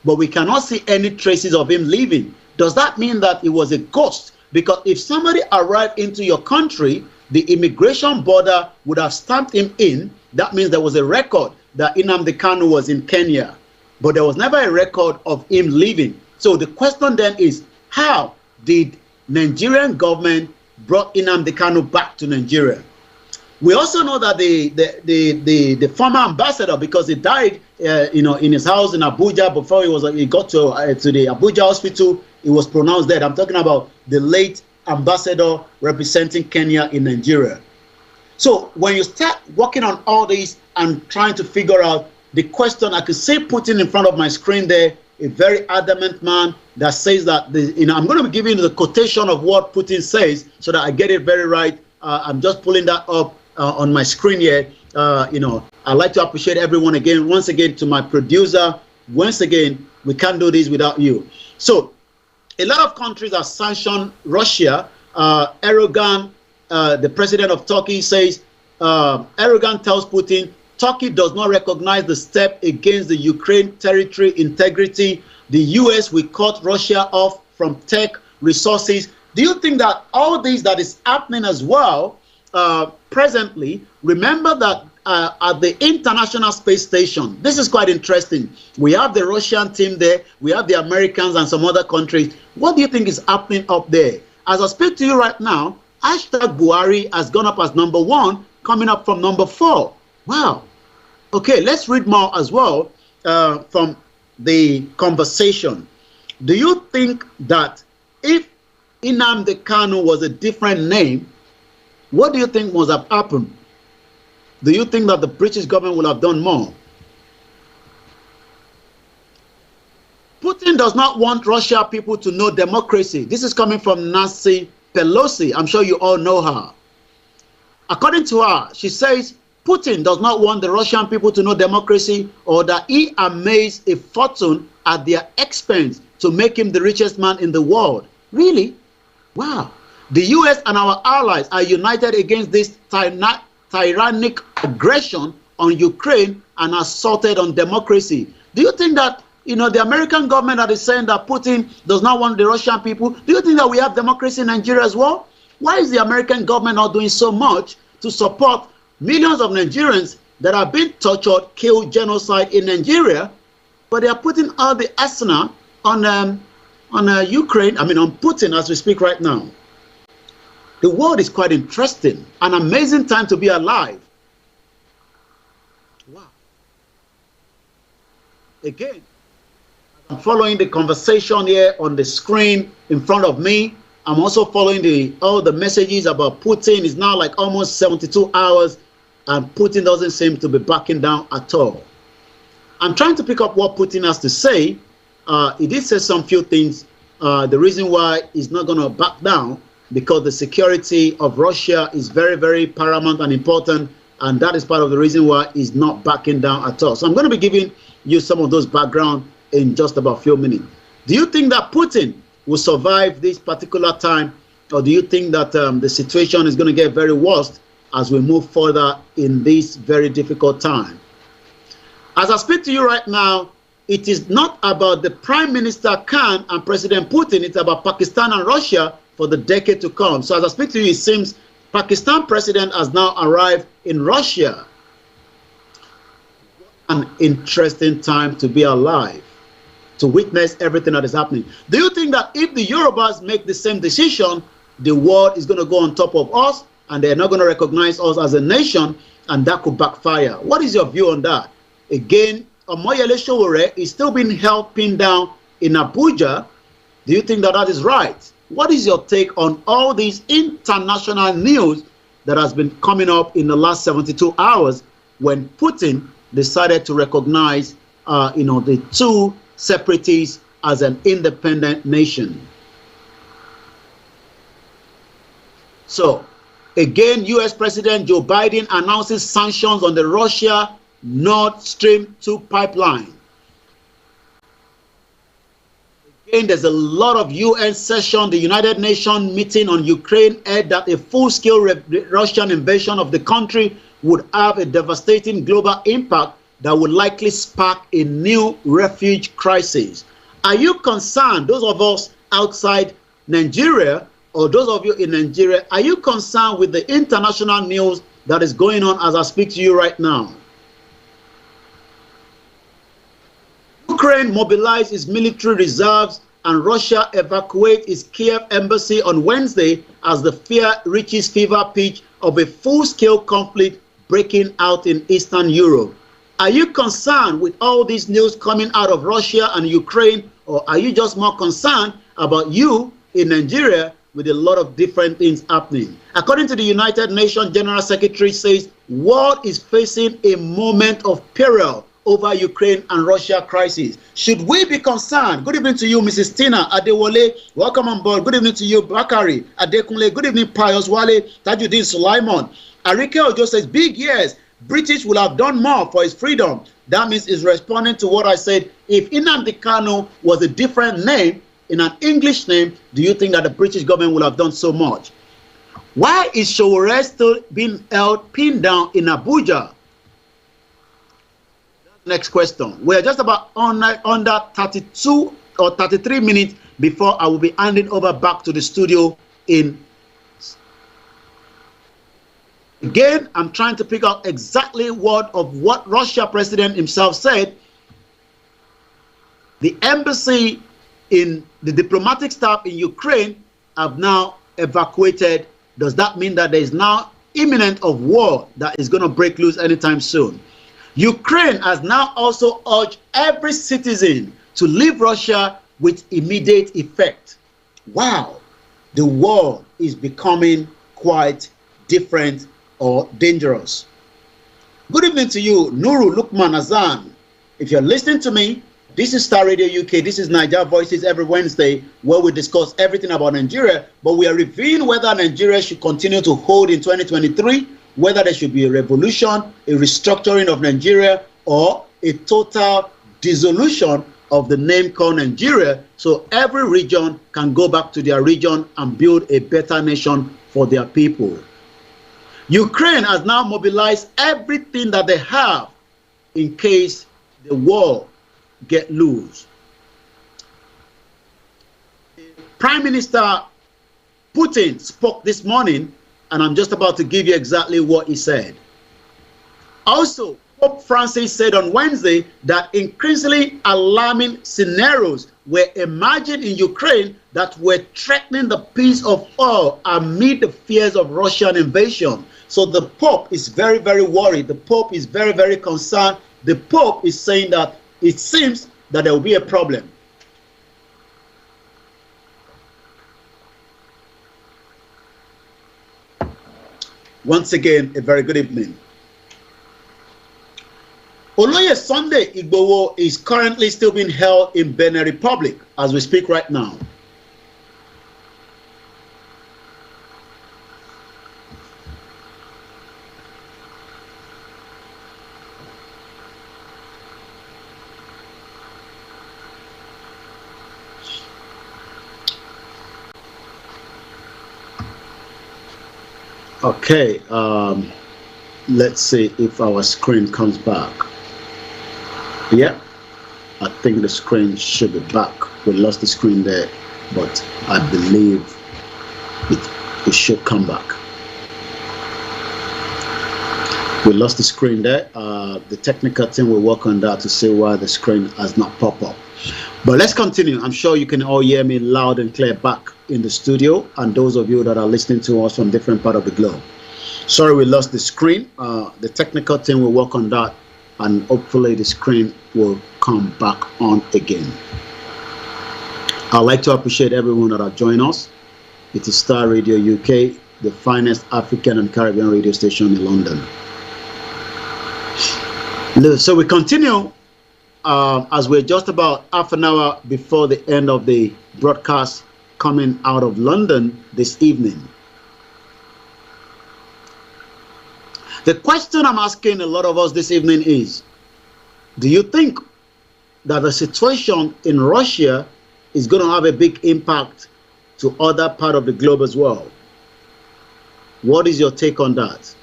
but we cannot see any traces of him leaving. Does that mean that he was a ghost? Because if somebody arrived into your country, the immigration border would have stamped him in. That means there was a record that Nnamdi Kanu was in Kenya, but there was never a record of him leaving. So the question then is, how did Nigerian government brought Nnamdi Kanu back to Nigeria? We also know that the former ambassador, because he died, in his house in Abuja before he got to the Abuja hospital, he was pronounced dead. I'm talking about the late ambassador representing Kenya in Nigeria. So when you start working on all this and trying to figure out the question, I could see Putin in front of my screen there, a very adamant man that says that I'm going to be giving you the quotation of what Putin says so that I get it very right. I'm just pulling that up on my screen here. I'd like to appreciate everyone again. Once again, to my producer, once again, we can't do this without you. So a lot of countries have sanctioned Russia. Erdogan, the president of Turkey, says, Erdogan tells Putin, Turkey does not recognize the step against the Ukraine territory integrity. The US will cut Russia off from tech resources. Do you think that all this that is happening as well presently, remember that at the International Space Station, this is quite interesting. We have the Russian team there, we have the Americans and some other countries. What do you think is happening up there? As I speak to you right now, hashtag Buhari has gone up as #1, coming up from #4. Wow. Okay, let's read more as well from the conversation. Do you think that if Nnamdi Kanu was a different name, what do you think must have happened? Do you think that the British government would have done more? Putin does not want Russia people to know democracy. This is coming from Nancy Pelosi. I'm sure you all know her. According to her, she says Putin does not want the Russian people to know democracy, or that he amassed a fortune at their expense to make him the richest man in the world. Really? Wow. The US and our allies are united against this tyrannic aggression on Ukraine and assaulted on democracy. Do you think that, the American government that is saying that Putin does not want the Russian people, do you think that we have democracy in Nigeria as well? Why is the American government not doing so much to support millions of Nigerians that are being tortured, killed, genocide in Nigeria, but they are putting all the arsenal on Ukraine, on Putin as we speak right now? The world is quite interesting. An amazing time to be alive. Wow. Again, I'm following the conversation here on the screen in front of me. I'm also following all the messages about Putin. It's now like almost 72 hours and Putin doesn't seem to be backing down at all. I'm trying to pick up what Putin has to say. He did say some few things. The reason why he's not going to back down, because the security of Russia is very, very paramount and important, and that is part of the reason why he's not backing down at all. So I'm going to be giving you some of those background in just about a few minutes. Do you think that Putin will survive this particular time, or do you think that the situation is going to get very worse as we move further in this very difficult time? As I speak to you right now, it is not about the Prime Minister Khan and President Putin, it's about Pakistan and Russia for the decade to come. So as I speak to you, it seems Pakistan president has now arrived in Russia. An interesting time to be alive. to witness everything that is happening. Do you think that if the Yorubas make the same decision, the world is going to go on top of us and they're not going to recognize us as a nation, and that could backfire? What is your view on that? Again, Omoyele Sowore is still being held pinned down in Abuja. Do you think that that is right? What is your take on all these international news that has been coming up in the last 72 hours when Putin decided to recognize the two separatists as an independent nation? So, again, US President Joe Biden announces sanctions on the Russia Nord Stream 2 pipeline. Again, there's a lot of UN session. The United Nations meeting on Ukraine aired that a full-scale Russian invasion of the country would have a devastating global impact that would likely spark a new refugee crisis. Are you concerned, those of us outside Nigeria, or those of you in Nigeria, are you concerned with the international news that is going on as I speak to you right now? Ukraine mobilized its military reserves and Russia evacuated its Kiev embassy on Wednesday as the fear reaches fever pitch of a full-scale conflict breaking out in Eastern Europe. Are you concerned with all this news coming out of Russia and Ukraine, or are you just more concerned about you in Nigeria with a lot of different things happening? According to the United Nations General Secretary says, world is facing a moment of peril over Ukraine and Russia crisis. Should we be concerned? Good evening to you, Mrs. Tina Adewale. Welcome on board. Good evening to you, Bakari Adekunle. Good evening, Pius Wale, Tajuddin Sulaiman. Arike Ojo says, big yes, British will have done more for his freedom. That means he's responding to what I said. If Nnamdi Kanu was a different name, in an English name, do you think that the British government will have done so much? Why is Sowore still being held pinned down in Abuja? Next question. We're just about under 32 or 33 minutes before I will be handing over back to the studio in. Again, I'm trying to pick out exactly what Russia president himself said. The embassy in the diplomatic staff in Ukraine have now evacuated. Does that mean that there is now imminent of war that is going to break loose anytime soon? Ukraine has now also urged every citizen to leave Russia with immediate effect. Wow, the world is becoming quite different or dangerous. Good evening to you, Nuru Lukman Azan. If you're listening to me, this is Starr Radio UK. This is Niger Voices every Wednesday, where we discuss everything about Nigeria, but we are reviewing whether Nigeria should continue to hold in 2023, whether there should be a revolution, a restructuring of Nigeria, or a total dissolution of the name called Nigeria, so every region can go back to their region and build a better nation for their people. Ukraine has now mobilized everything that they have in case the war get loose. Prime Minister Putin spoke this morning, and I'm just about to give you exactly what he said. Also, Pope Francis said on Wednesday that increasingly alarming scenarios were emerging in Ukraine that were threatening the peace of all amid the fears of Russian invasion. So the Pope is very, very worried. The Pope is very, very concerned. The Pope is saying that it seems that there will be a problem. Once again, a very good evening. Oloye Sunday Igboho is currently still being held in Benin Republic as we speak right now. Okay, let's see if our screen comes back. Yeah, I think the screen should be back. We lost the screen there, but I believe it should come back. We lost the screen there. The technical team will work on that to see why the screen has not popped up. But let's continue. I'm sure you can all hear me loud and clear back in the studio, and those of you that are listening to us from different part of the globe. Sorry we lost the screen. The technical team will work on that, and hopefully the screen will come back on again. I'd like to appreciate everyone that have joined us. It is Starr Radio UK, the finest African and Caribbean radio station in London. So we continue as we're just about half an hour before the end of the broadcast coming out of London this evening. The question I'm asking a lot of us this evening is, do you think that the situation in Russia is going to have a big impact to other part of the globe as well? What is your take on that?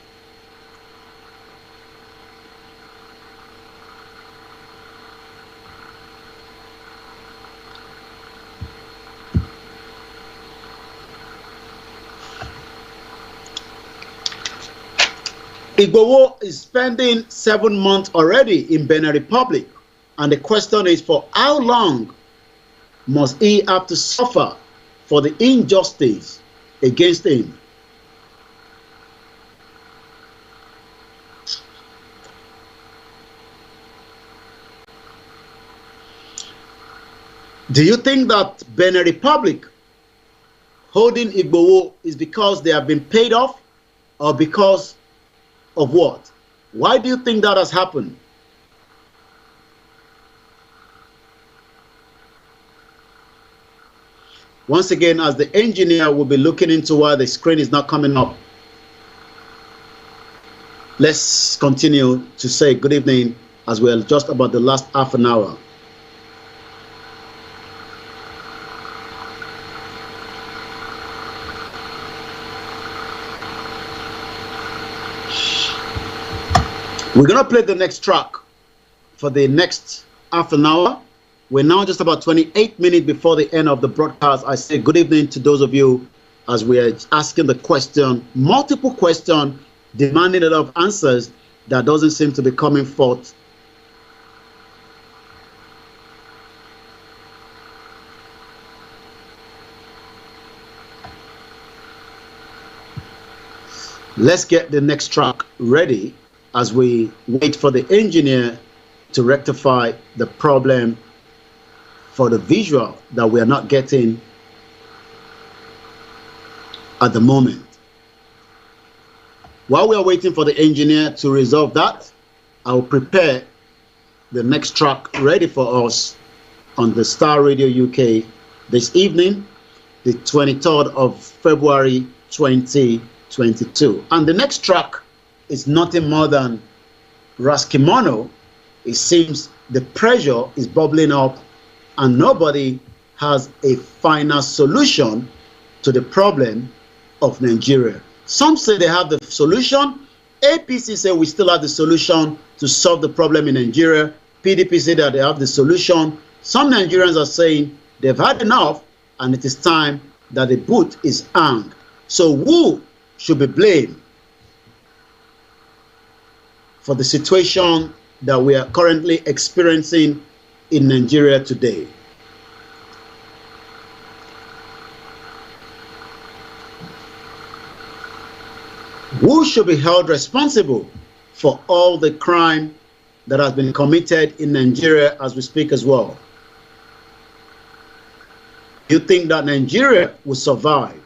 Igboho is spending 7 months already in Benin Republic, and the question is, for how long must he have to suffer for the injustice against him? Do you think that Benin Republic holding Igboho is because they have been paid off, or because of what? Why do you think that has happened? Once again, as the engineer will be looking into why the screen is not coming up, let's continue to say good evening as well, just about the last half an hour. We're going to play the next track for the next half an hour. We're now just about 28 minutes before the end of the broadcast. I say good evening to those of you as we are asking the question, multiple questions, demanding a lot of answers that doesn't seem to be coming forth. Let's get the next track ready as we wait for the engineer to rectify the problem for the visual that we are not getting at the moment. While we are waiting for the engineer to resolve that, I will prepare the next track ready for us on the Starr Radio UK this evening, the 23rd of February 2022. And the next track is nothing more than Raskimono. It seems the pressure is bubbling up and nobody has a final solution to the problem of Nigeria. Some say they have the solution. APC say we still have the solution to solve the problem in Nigeria. PDP say that they have the solution. Some Nigerians are saying they've had enough and it is time that the boot is hanged. So who should be blamed for the situation that we are currently experiencing in Nigeria today? Who should be held responsible for all the crime that has been committed in Nigeria as we speak as well? Do you think that Nigeria will survive?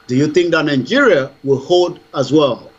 Do you think that Nigeria will hold as well?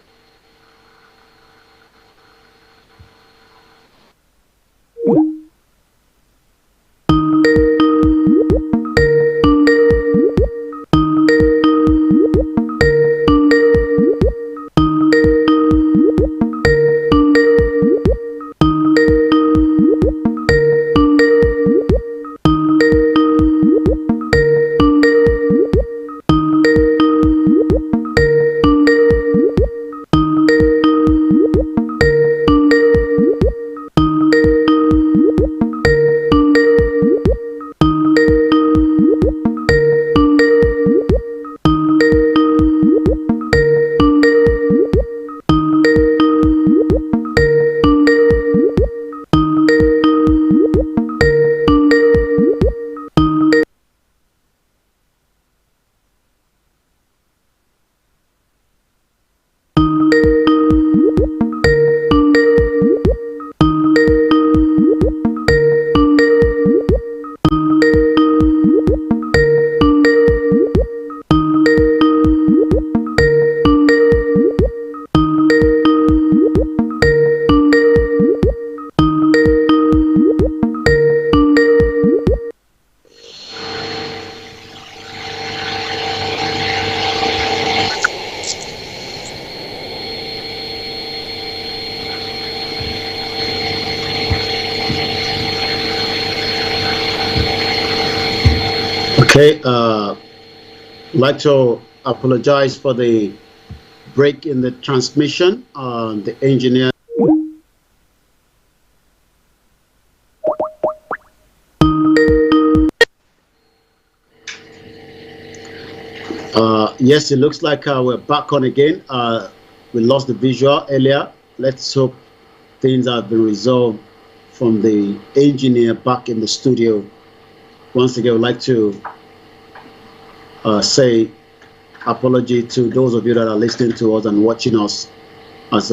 Okay, like to apologize for the break in the transmission. The engineer. Yes, it looks like we're back on again. We lost the visual earlier. Let's hope things have been resolved from the engineer back in the studio. Once again, I would like to say apology to those of you that are listening to us and watching us as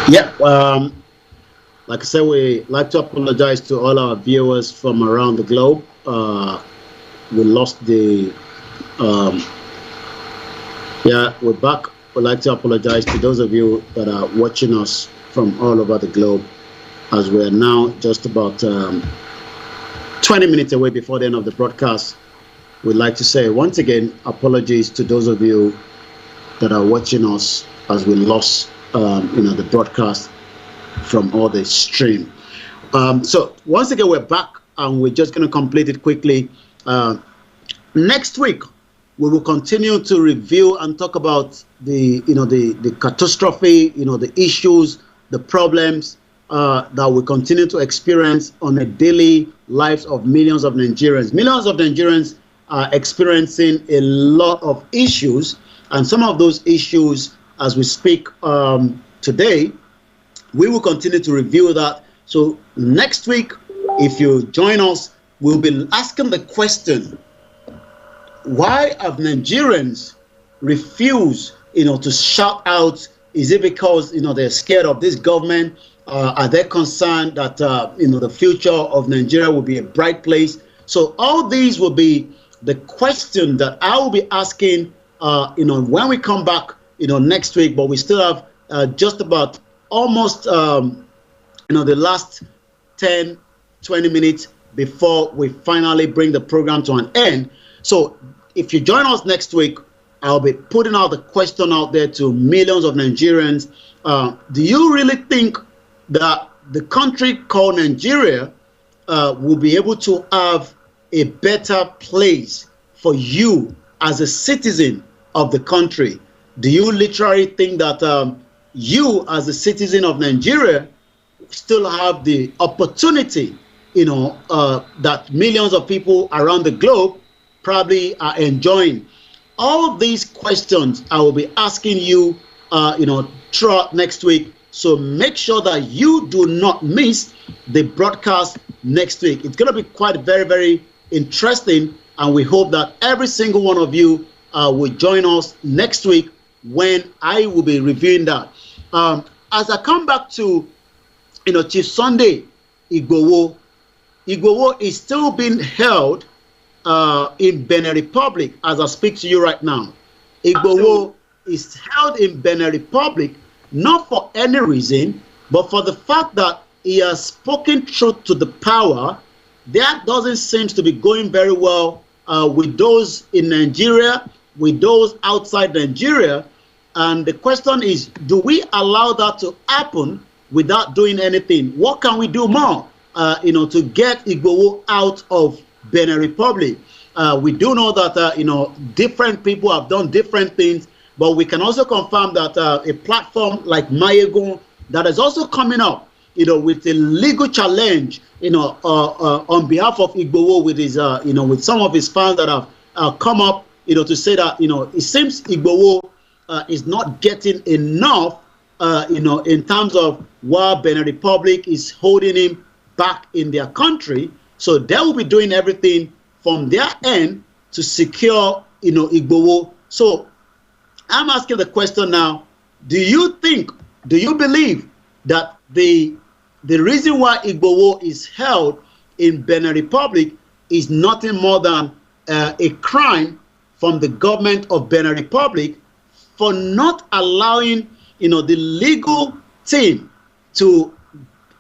Yep. Like I said, we like to apologize to all our viewers from around the globe. We lost the. Yeah, we're back. We'd like to apologize to those of you that are watching us from all over the globe, as we're now just about 20 minutes away before the end of the broadcast. We'd like to say once again apologies to those of you that are watching us as we lost the broadcast from all the stream. So once again we're back and we're just going to complete it quickly. Next week we will continue to review and talk about the catastrophe, the issues, the problems that we continue to experience on a daily lives of millions of Nigerians. Millions of Nigerians are experiencing a lot of issues, and some of those issues, as we speak today, we will continue to review that. So next week, if you join us, we'll be asking the question, why have Nigerians refused, to shout out? Is it because, they're scared of this government? Are they concerned that, the future of Nigeria will be a bright place? So all these will be the question that I will be asking, when we come back, next week. But we still have just about almost, the last 10, 20 minutes before we finally bring the program to an end. So if you join us next week, I'll be putting out the question out there to millions of Nigerians. Do you really think that the country called Nigeria will be able to have a better place for you as a citizen of the country? Do you literally think that you as a citizen of Nigeria still have the opportunity, that millions of people around the globe probably are enjoying? All these questions I will be asking you, throughout next week. So make sure that you do not miss the broadcast next week. It's going to be quite very, very interesting, and we hope that every single one of you will join us next week when I will be reviewing that. As I come back to, Chief Sunday Igboho is still being held in Benin Republic as I speak to you right now. Igboho is held in Benin Republic not for any reason, but for the fact that he has spoken truth to the power. That doesn't seem to be going very well with those in Nigeria, with those outside Nigeria. And the question is, do we allow that to happen without doing anything? What can we do more, to get Igboho out of Benin Republic? We do know that, different people have done different things, but we can also confirm that a platform like Mayegun that is also coming up, with a legal challenge, on behalf of Igboho with his, with some of his fans that have come up, to say that, it seems Igboho is not getting enough, in terms of while Benin Republic is holding him back in their country. So they will be doing everything from their end to secure, Igboho. So I'm asking the question now, do you believe that the reason why Igboho is held in Benin Republic is nothing more than a crime from the government of Benin Republic for not allowing, the legal team to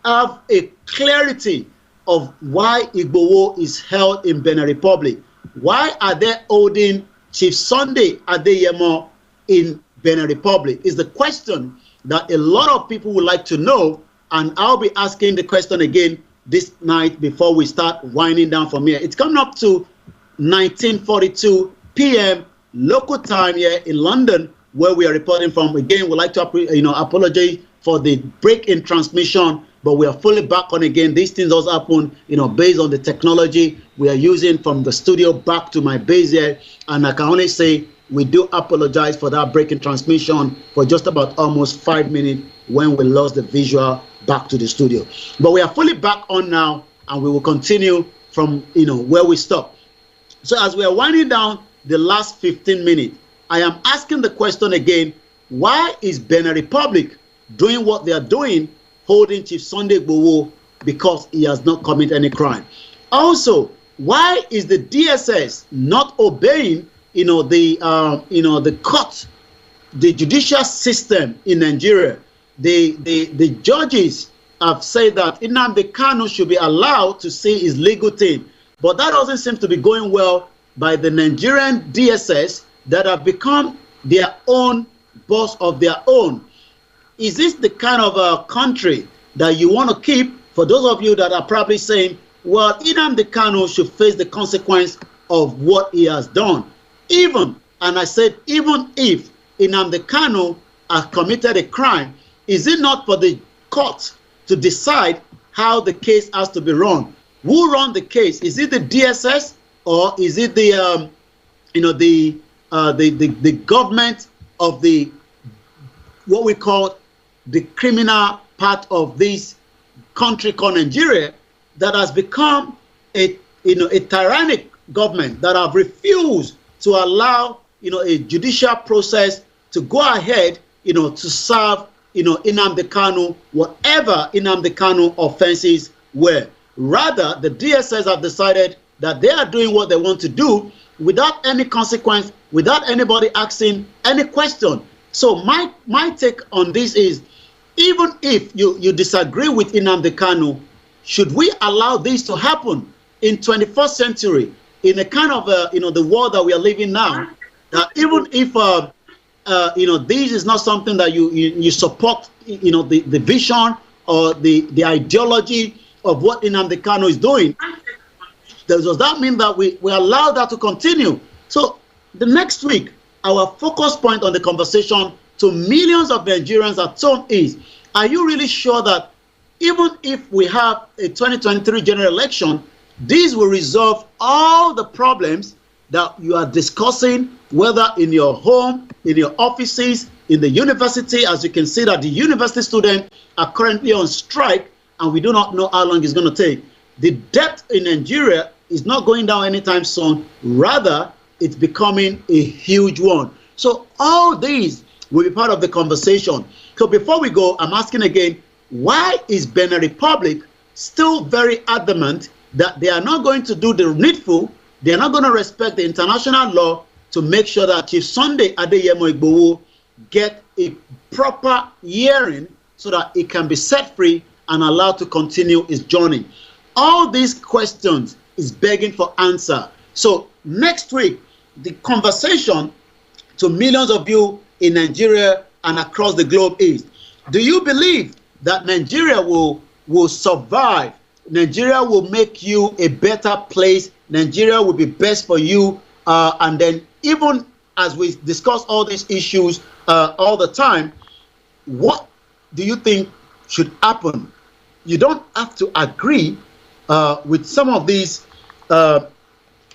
have a clarity of why Igboho is held in Benin Republic? Why are they holding Chief Sunday Adeyemo in Benin Republic? Is the question that a lot of people would like to know, and I'll be asking the question again this night before we start winding down from here. It's coming up to 19:42 p.m. local time here in London, where we are reporting from. Again, we'd like to apologize for the break in transmission, but we are fully back on again. These things also happen, based on the technology we are using from the studio back to my base here, and I can only say we do apologize for that break in transmission for just about almost 5 minutes when we lost the visual back to the studio. But we are fully back on now, and we will continue from where we stopped. So as we are winding down the last 15 minutes, I am asking the question again, why is Benin Republic doing what they are doing, holding Chief Sunday Igboho because he has not committed any crime? Also, why is the DSS not obeying the court, the judicial system in Nigeria? The judges have said that Nnamdi Kanu should be allowed to see his legal team, but that doesn't seem to be going well by the Nigerian DSS that have become their own boss of their own. Is this the kind of country that you want to keep? For those of you that are probably saying, well, Nnamdi Kanu should face the consequence of what he has done. Even if Nnamdi Kanu has committed a crime, is it not for the court to decide how the case has to be run? Who run the case? Is it the DSS, or is it the government of the what we call the criminal part of this country called Nigeria, that has become a tyrannic government that have refused to allow a judicial process to go ahead to serve Nnamdi Kanu, whatever Nnamdi Kanu offenses were. Rather, the DSS have decided that they are doing what they want to do without any consequence, without anybody asking any question. So my take on this is, even if you disagree with Nnamdi Kanu, should we allow this to happen in 21st century, in a kind of the world that we are living now? That even if this is not something that you support, the vision or the ideology of what Nnamdi Kanu is doing, does that mean that we allow that to continue? So the next week, our focus point on the conversation to millions of Nigerians at home is, are you really sure that even if we have a 2023 general election, this will resolve all the problems that you are discussing, whether in your home, in your offices, in the university? As you can see that the university students are currently on strike, and we do not know how long it's going to take. The debt in Nigeria is not going down anytime soon. Rather, it's becoming a huge one. So all these will be part of the conversation. So before we go, I'm asking again, why is Benin Republic still very adamant that they are not going to do the needful? They are not going to respect the international law to make sure that Chief Sunday Adeyemo Igboho get a proper hearing so that it can be set free and allowed to continue his journey. All these questions is begging for answer. So next week, the conversation to millions of you in Nigeria and across the globe is, do you believe that Nigeria will survive? Nigeria will make you a better place. Nigeria will be best for you. And then even as we discuss all these issues all the time, what do you think should happen? You don't have to agree with some of these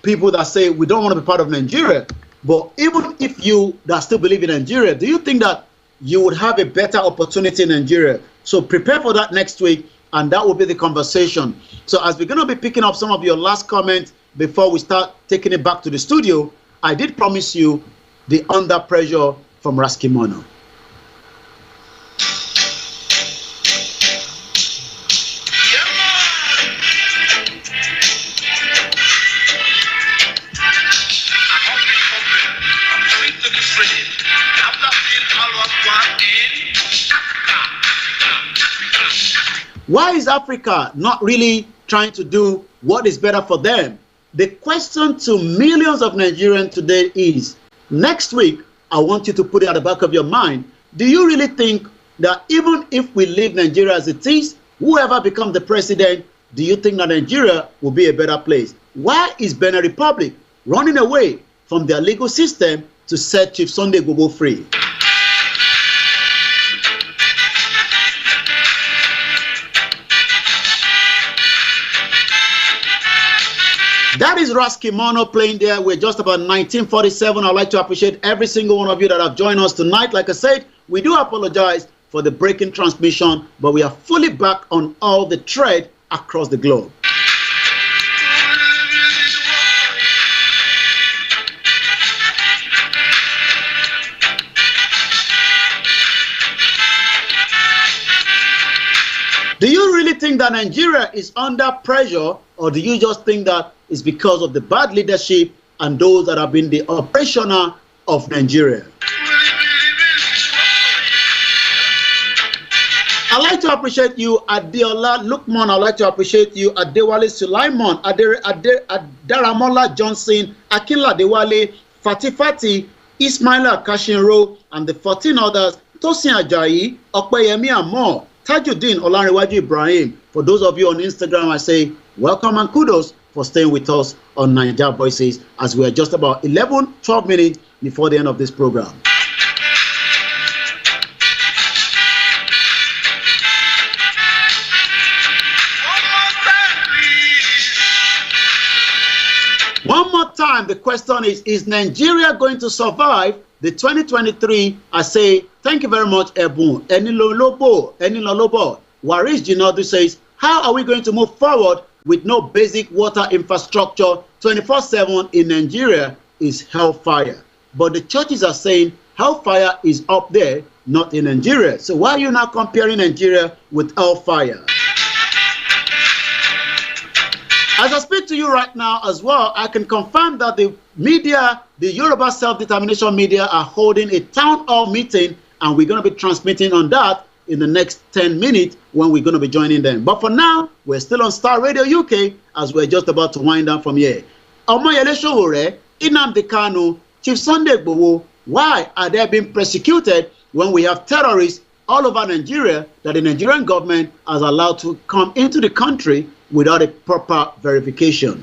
people that say we don't want to be part of Nigeria. But even if you that still believe in Nigeria, do you think that you would have a better opportunity in Nigeria? So prepare for that next week, and that will be the conversation. So as we're going to be picking up some of your last comments before we start taking it back to the studio, I did promise you the Under Pressure from Raskimono. Why is Africa not really trying to do what is better for them? The question to millions of Nigerians today is, next week, I want you to put it at the back of your mind. Do you really think that even if we leave Nigeria as it is, whoever becomes the president, do you think that Nigeria will be a better place? Why is Benin Republic running away from their legal system to set Chief Sunday Igboho free? That is Raskimono playing there. We're just about 1947. I'd like to appreciate every single one of you that have joined us tonight. Like I said, we do apologize for the breaking transmission, but we are fully back on all the thread across the globe. Do you really think that Nigeria is under pressure, or do you just think that it's because of the bad leadership and those that have been the operational of Nigeria? I'd like to appreciate you, Adeola Lukman. I'd like to appreciate you, Adewale Sulaiman, Adaramola Johnson, Akila Dewale, Fati, Ismaila Kashinro, and the 14 others, Tosin Ajayi, Okpeyemi Amor, Tajuddin Olanrewaju Ibrahim. For those of you on Instagram, I say welcome and kudos for staying with us on Naija Voices as we are just about 12 minutes before the end of this program. One more time, the question is Nigeria going to survive the 2023? I say, thank you very much, Ebun. Enilolobo. Waris Jinadu says, how are we going to move forward with no basic water infrastructure 24/7 in Nigeria? Is hellfire. But the churches are saying hellfire is up there, not in Nigeria. So why are you now comparing Nigeria with hellfire? As I speak to you right now as well, I can confirm that the media, the Yoruba Self-Determination media, are holding a town hall meeting, and we're going to be transmitting on that in the next 10 minutes when we're going to be joining them. But for now, we're still on Star Radio UK as we're just about to wind down from here. Omoyele Sowore, Nnamdi Kanu, Chief Sunday Igboho, why are they being persecuted when we have terrorists all over Nigeria that the Nigerian government has allowed to come into the country without a proper verification?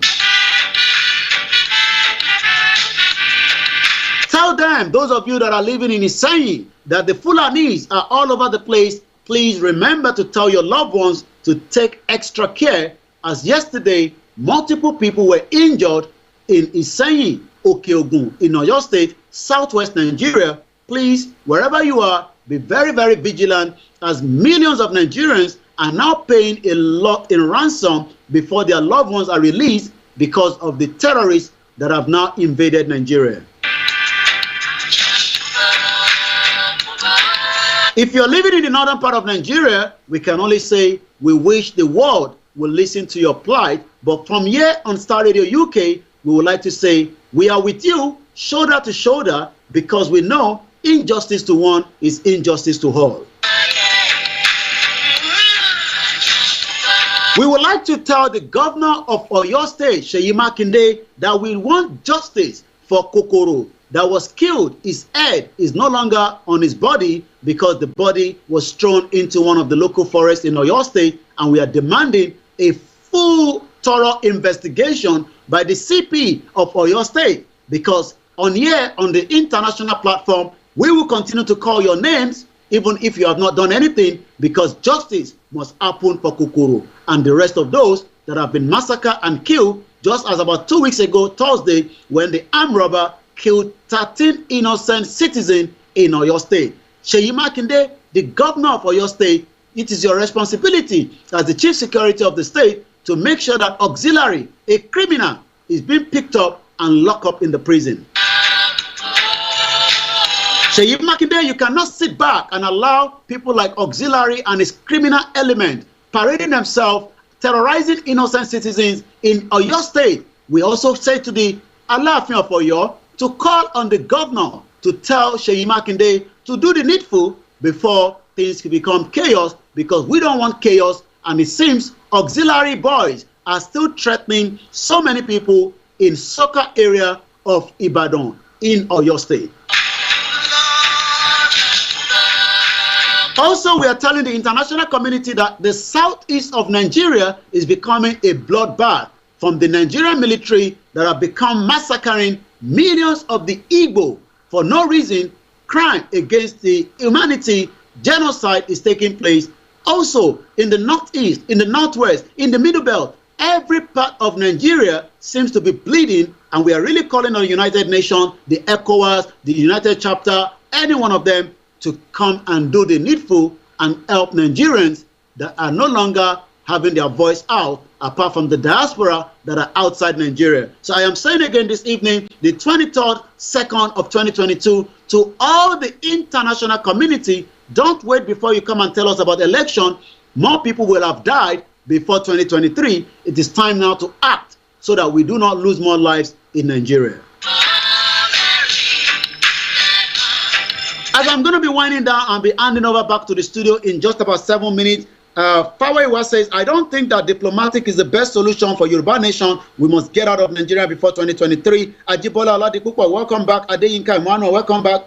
Tell them, those of you that are living in Iseyin, that the Fulanis are all over the place. Please remember to tell your loved ones to take extra care, as yesterday, multiple people were injured in Iseyin, Okeogun, in Oyo State, southwest Nigeria. Please, wherever you are, be very, very vigilant, as millions of Nigerians are now paying a lot in ransom before their loved ones are released because of the terrorists that have now invaded Nigeria. If you're living in the northern part of Nigeria, we can only say we wish the world will listen to your plight. But from here on Star Radio UK, we would like to say we are with you, shoulder to shoulder, because we know injustice to one is injustice to all. We would like to tell the governor of Oyo State, Seyi Makinde, that we want justice for Kokoro that was killed. His head is no longer on his body because the body was thrown into one of the local forests in Oyo State, and we are demanding a full, thorough investigation by the CP of Oyo State, because on here, on the international platform, we will continue to call your names even if you have not done anything, because justice must happen for Kukuru and the rest of those that have been massacred and killed, just as about 2 weeks ago, Thursday, when the armed robber killed 13 innocent citizens in Oyo State. Seyi Makinde, the governor of Oyo State, it is your responsibility as the chief security of the state to make sure that auxiliary, a criminal, is being picked up and locked up in the prison. Seyi Makinde, you cannot sit back and allow people like auxiliary and his criminal element parading themselves, terrorizing innocent citizens in Oyo State. We also say to the Alaafin of Oyo to call on the governor to tell Seyi Makinde to do the needful before things can become chaos, because we don't want chaos, and it seems auxiliary boys are still threatening so many people in Soka area of Ibadan in Oyo State. Also, we are telling the international community that the southeast of Nigeria is becoming a bloodbath from the Nigerian military that have become massacring millions of the Igbo for no reason. Crime against the humanity, genocide is taking place. Also, in the northeast, in the northwest, in the middle belt, every part of Nigeria seems to be bleeding, and we are really calling on the United Nations, the ECOWAS, the United Chapter, any one of them to come and do the needful and help Nigerians that are no longer having their voice out, apart from the diaspora that are outside Nigeria. So I am saying again this evening, the 23rd, 2nd of 2022, to all the international community, don't wait before you come and tell us about election. More people will have died before 2023. It is time now to act so that we do not lose more lives in Nigeria. As I'm going to be winding down and be handing over back to the studio in just about 7 minutes, Fawa says, I don't think that diplomatic is the best solution for Yoruba nation. We must get out of Nigeria before 2023. Ajibola Oladipukwa, welcome back. Adeyinka Emmanuel, welcome back.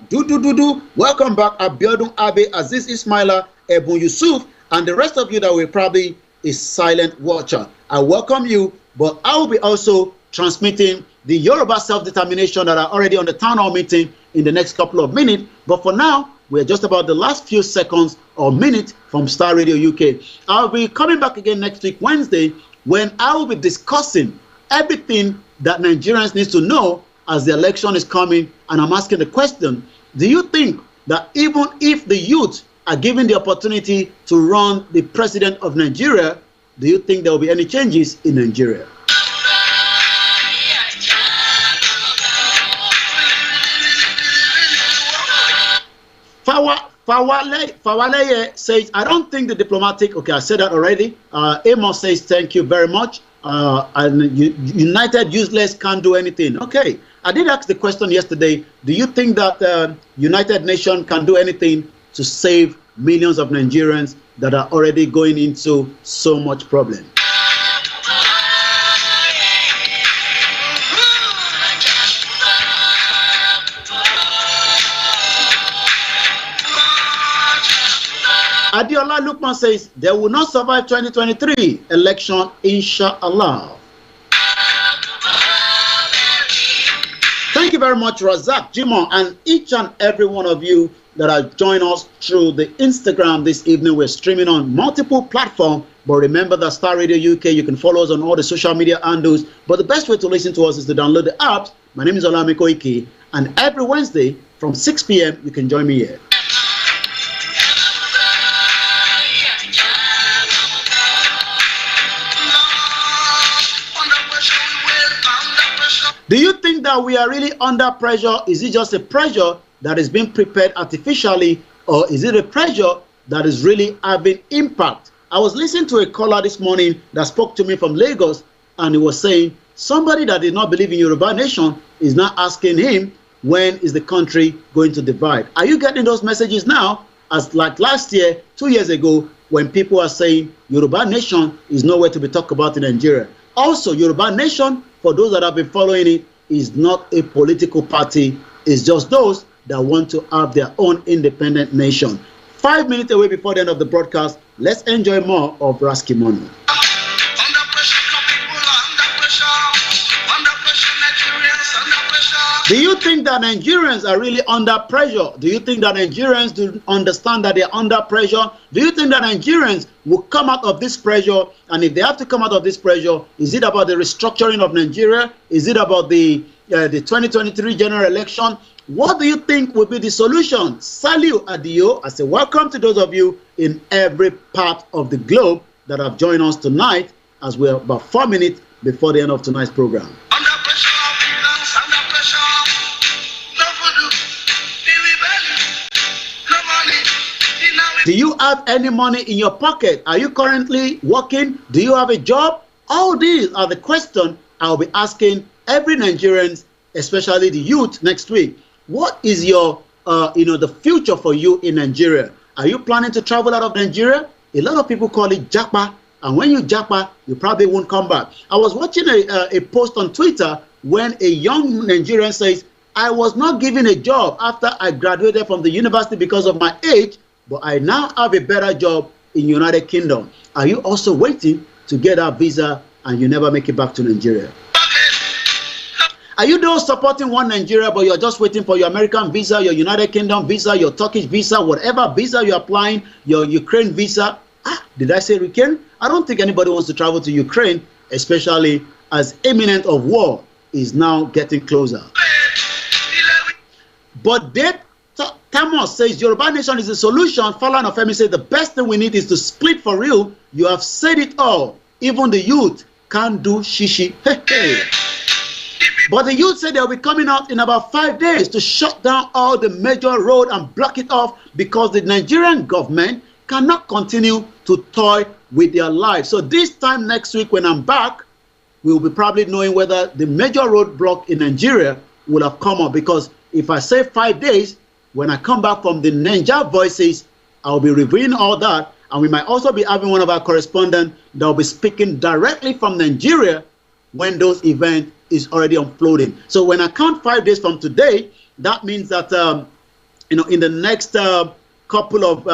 Welcome back. Abiodun Abe, Aziz Ismaila, Ebun Yusuf, and the rest of you that will probably a silent watcher. I welcome you, but I will be also transmitting the Yoruba self-determination that are already on the town hall meeting in the next couple of minutes. But for now, we're just about the last few seconds or minutes from Starr Radio UK. I'll be coming back again next week, Wednesday, when I will be discussing everything that Nigerians need to know as the election is coming. And I'm asking the question, do you think that even if the youth are given the opportunity to run the president of Nigeria, do you think there will be any changes in Nigeria? Fawaleye says, I don't think the diplomatic, okay, I said that already. Amos says, thank you very much. And United Useless can't do anything. Okay, I did ask the question yesterday, do you think that United Nations can do anything to save millions of Nigerians that are already going into so much problem? Adiola Lukman says, they will not survive 2023 election, inshallah. Thank you very much, Razak, Jimon, and each and every one of you that have joined us through the Instagram this evening. We're streaming on multiple platforms, but remember that Starr Radio UK, you can follow us on all the social media handles, but the best way to listen to us is to download the apps. My name is Olayomi Koiki, and every Wednesday from 6 p.m. you can join me here. Do you think that we are really under pressure? Is it just a pressure that is being prepared artificially, or is it a pressure that is really having impact? I was listening to a caller this morning that spoke to me from Lagos, and he was saying somebody that did not believe in Yoruba nation is now asking him, when is the country going to divide? Are you getting those messages now? As like last year, 2 years ago, when people are saying Yoruba nation is nowhere to be talked about in Nigeria. Also, Yoruba nation, for those that have been following it, is not a political party. It's just those that want to have their own independent nation. 5 minutes away before the end of the broadcast, let's enjoy more of Raskimono. Under pressure, Nigerians under pressure. Do you think that Nigerians are really under pressure? Do you think that Nigerians do understand that they're under pressure? Do you think that Nigerians will come out of this pressure? And if they have to come out of this pressure, is it about the restructuring of Nigeria? Is it about the 2023 general election? What do you think will be the solution? Salut Adio. I say welcome to those of you in every part of the globe that have joined us tonight, as we're about 4 minutes before the end of tonight's program. Under pressure, freelance, under pressure. No food, no money. Do you have any money in your pocket? Are you currently working? Do you have a job? All these are the questions I'll be asking every Nigerian, especially the youth, next week. What is your, the future for you in Nigeria? Are you planning to travel out of Nigeria? A lot of people call it japa, and when you japa, you probably won't come back. I was watching a post on Twitter when a young Nigerian says, I was not given a job after I graduated from the university because of my age, but I now have a better job in United Kingdom. Are you also waiting to get that visa and you never make it back to Nigeria? Are you those supporting one Nigeria, but you're just waiting for your American visa, your United Kingdom visa, your Turkish visa, whatever visa you're applying, your Ukraine visa? Did I say Ukraine? I don't think anybody wants to travel to Ukraine, especially as imminent of war is now getting closer. But Thomas says Yoruba nation is the solution. Falan of Femi says the best thing we need is to split for real. You have said it all. Even the youth can't do shishi. Hey. But the youth said they'll be coming out in about 5 days to shut down all the major road and block it off because the Nigerian government cannot continue to toy with their lives. So this time next week when I'm back, we will be probably knowing whether the major roadblock in Nigeria will have come up, because if I say 5 days, when I come back from the Ninja Voices, I'll be reviewing all that, and we might also be having one of our correspondents that will be speaking directly from Nigeria when those events is already unfolding. So when I count 5 days from today, that means that in the next couple of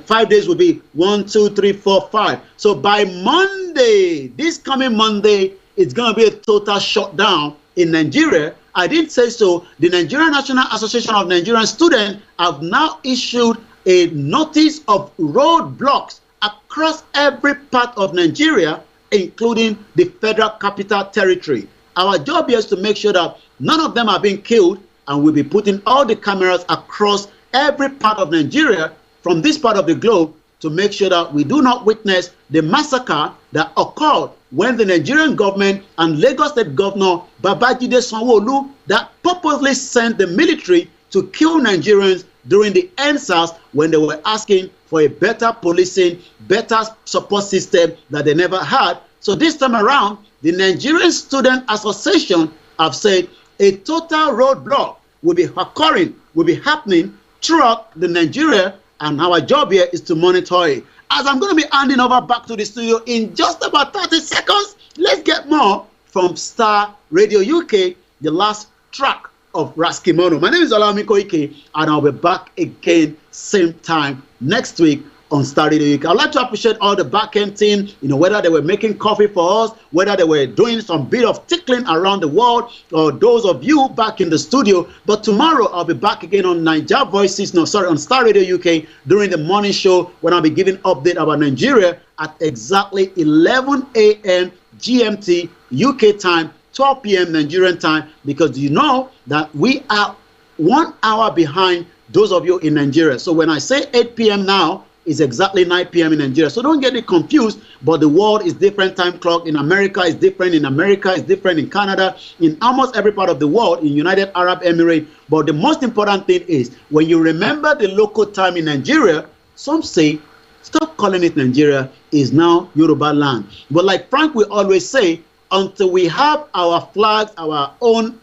5 days will be 1, 2, 3, 4, 5. So by Monday, this coming Monday, it's going to be a total shutdown in Nigeria. I didn't say so. The Nigerian National Association of Nigerian Students have now issued a notice of roadblocks across every part of Nigeria, including the Federal Capital Territory. Our job here is to make sure that none of them are being killed, and we'll be putting all the cameras across every part of Nigeria from this part of the globe to make sure that we do not witness the massacre that occurred when the Nigerian government and Lagos State Governor Babajide Sanwo-Olu that purposely sent the military to kill Nigerians during the NSAS when they were asking for a better policing, better support system that they never had. So this time around, the Nigerian Student Association have said a total roadblock will be occurring, will be happening throughout the Nigeria, and our job here is to monitor it. As I'm going to be handing over back to the studio in just about 30 seconds, let's get more from Starr Radio UK, the last track of Raskimono. My name is Olayomi Koiki, and I'll be back again same time next week on Starr Radio UK. I'd like to appreciate all the back-end team, whether they were making coffee for us, whether they were doing some bit of tickling around the world, or those of you back in the studio. But tomorrow I'll be back again on Ninja Voices, on Starr Radio UK during the morning show, when I'll be giving update about Nigeria at exactly 11 a.m. GMT UK time, 12 p.m. Nigerian time, because you know that we are 1 hour behind those of you in Nigeria. So when I say 8 p.m. now, it's exactly 9 p.m. in Nigeria. So don't get it confused, but the world is different time clock. In America, it's different. In America, it's different. In Canada, in almost every part of the world, in United Arab Emirates. But the most important thing is, when you remember the local time in Nigeria, some say, stop calling it Nigeria, is now Yoruba land. But like Frank will always say, until we have our flags, our own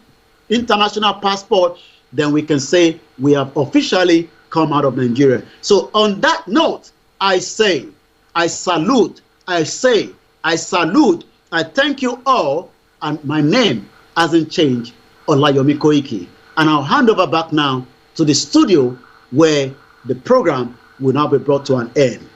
international passport, then we can say we have officially come out of Nigeria. So on that note, I say, I salute, I say, I salute, I thank you all, and my name hasn't changed, Olayomi Koiki. And I'll hand over back now to the studio where the program will now be brought to an end.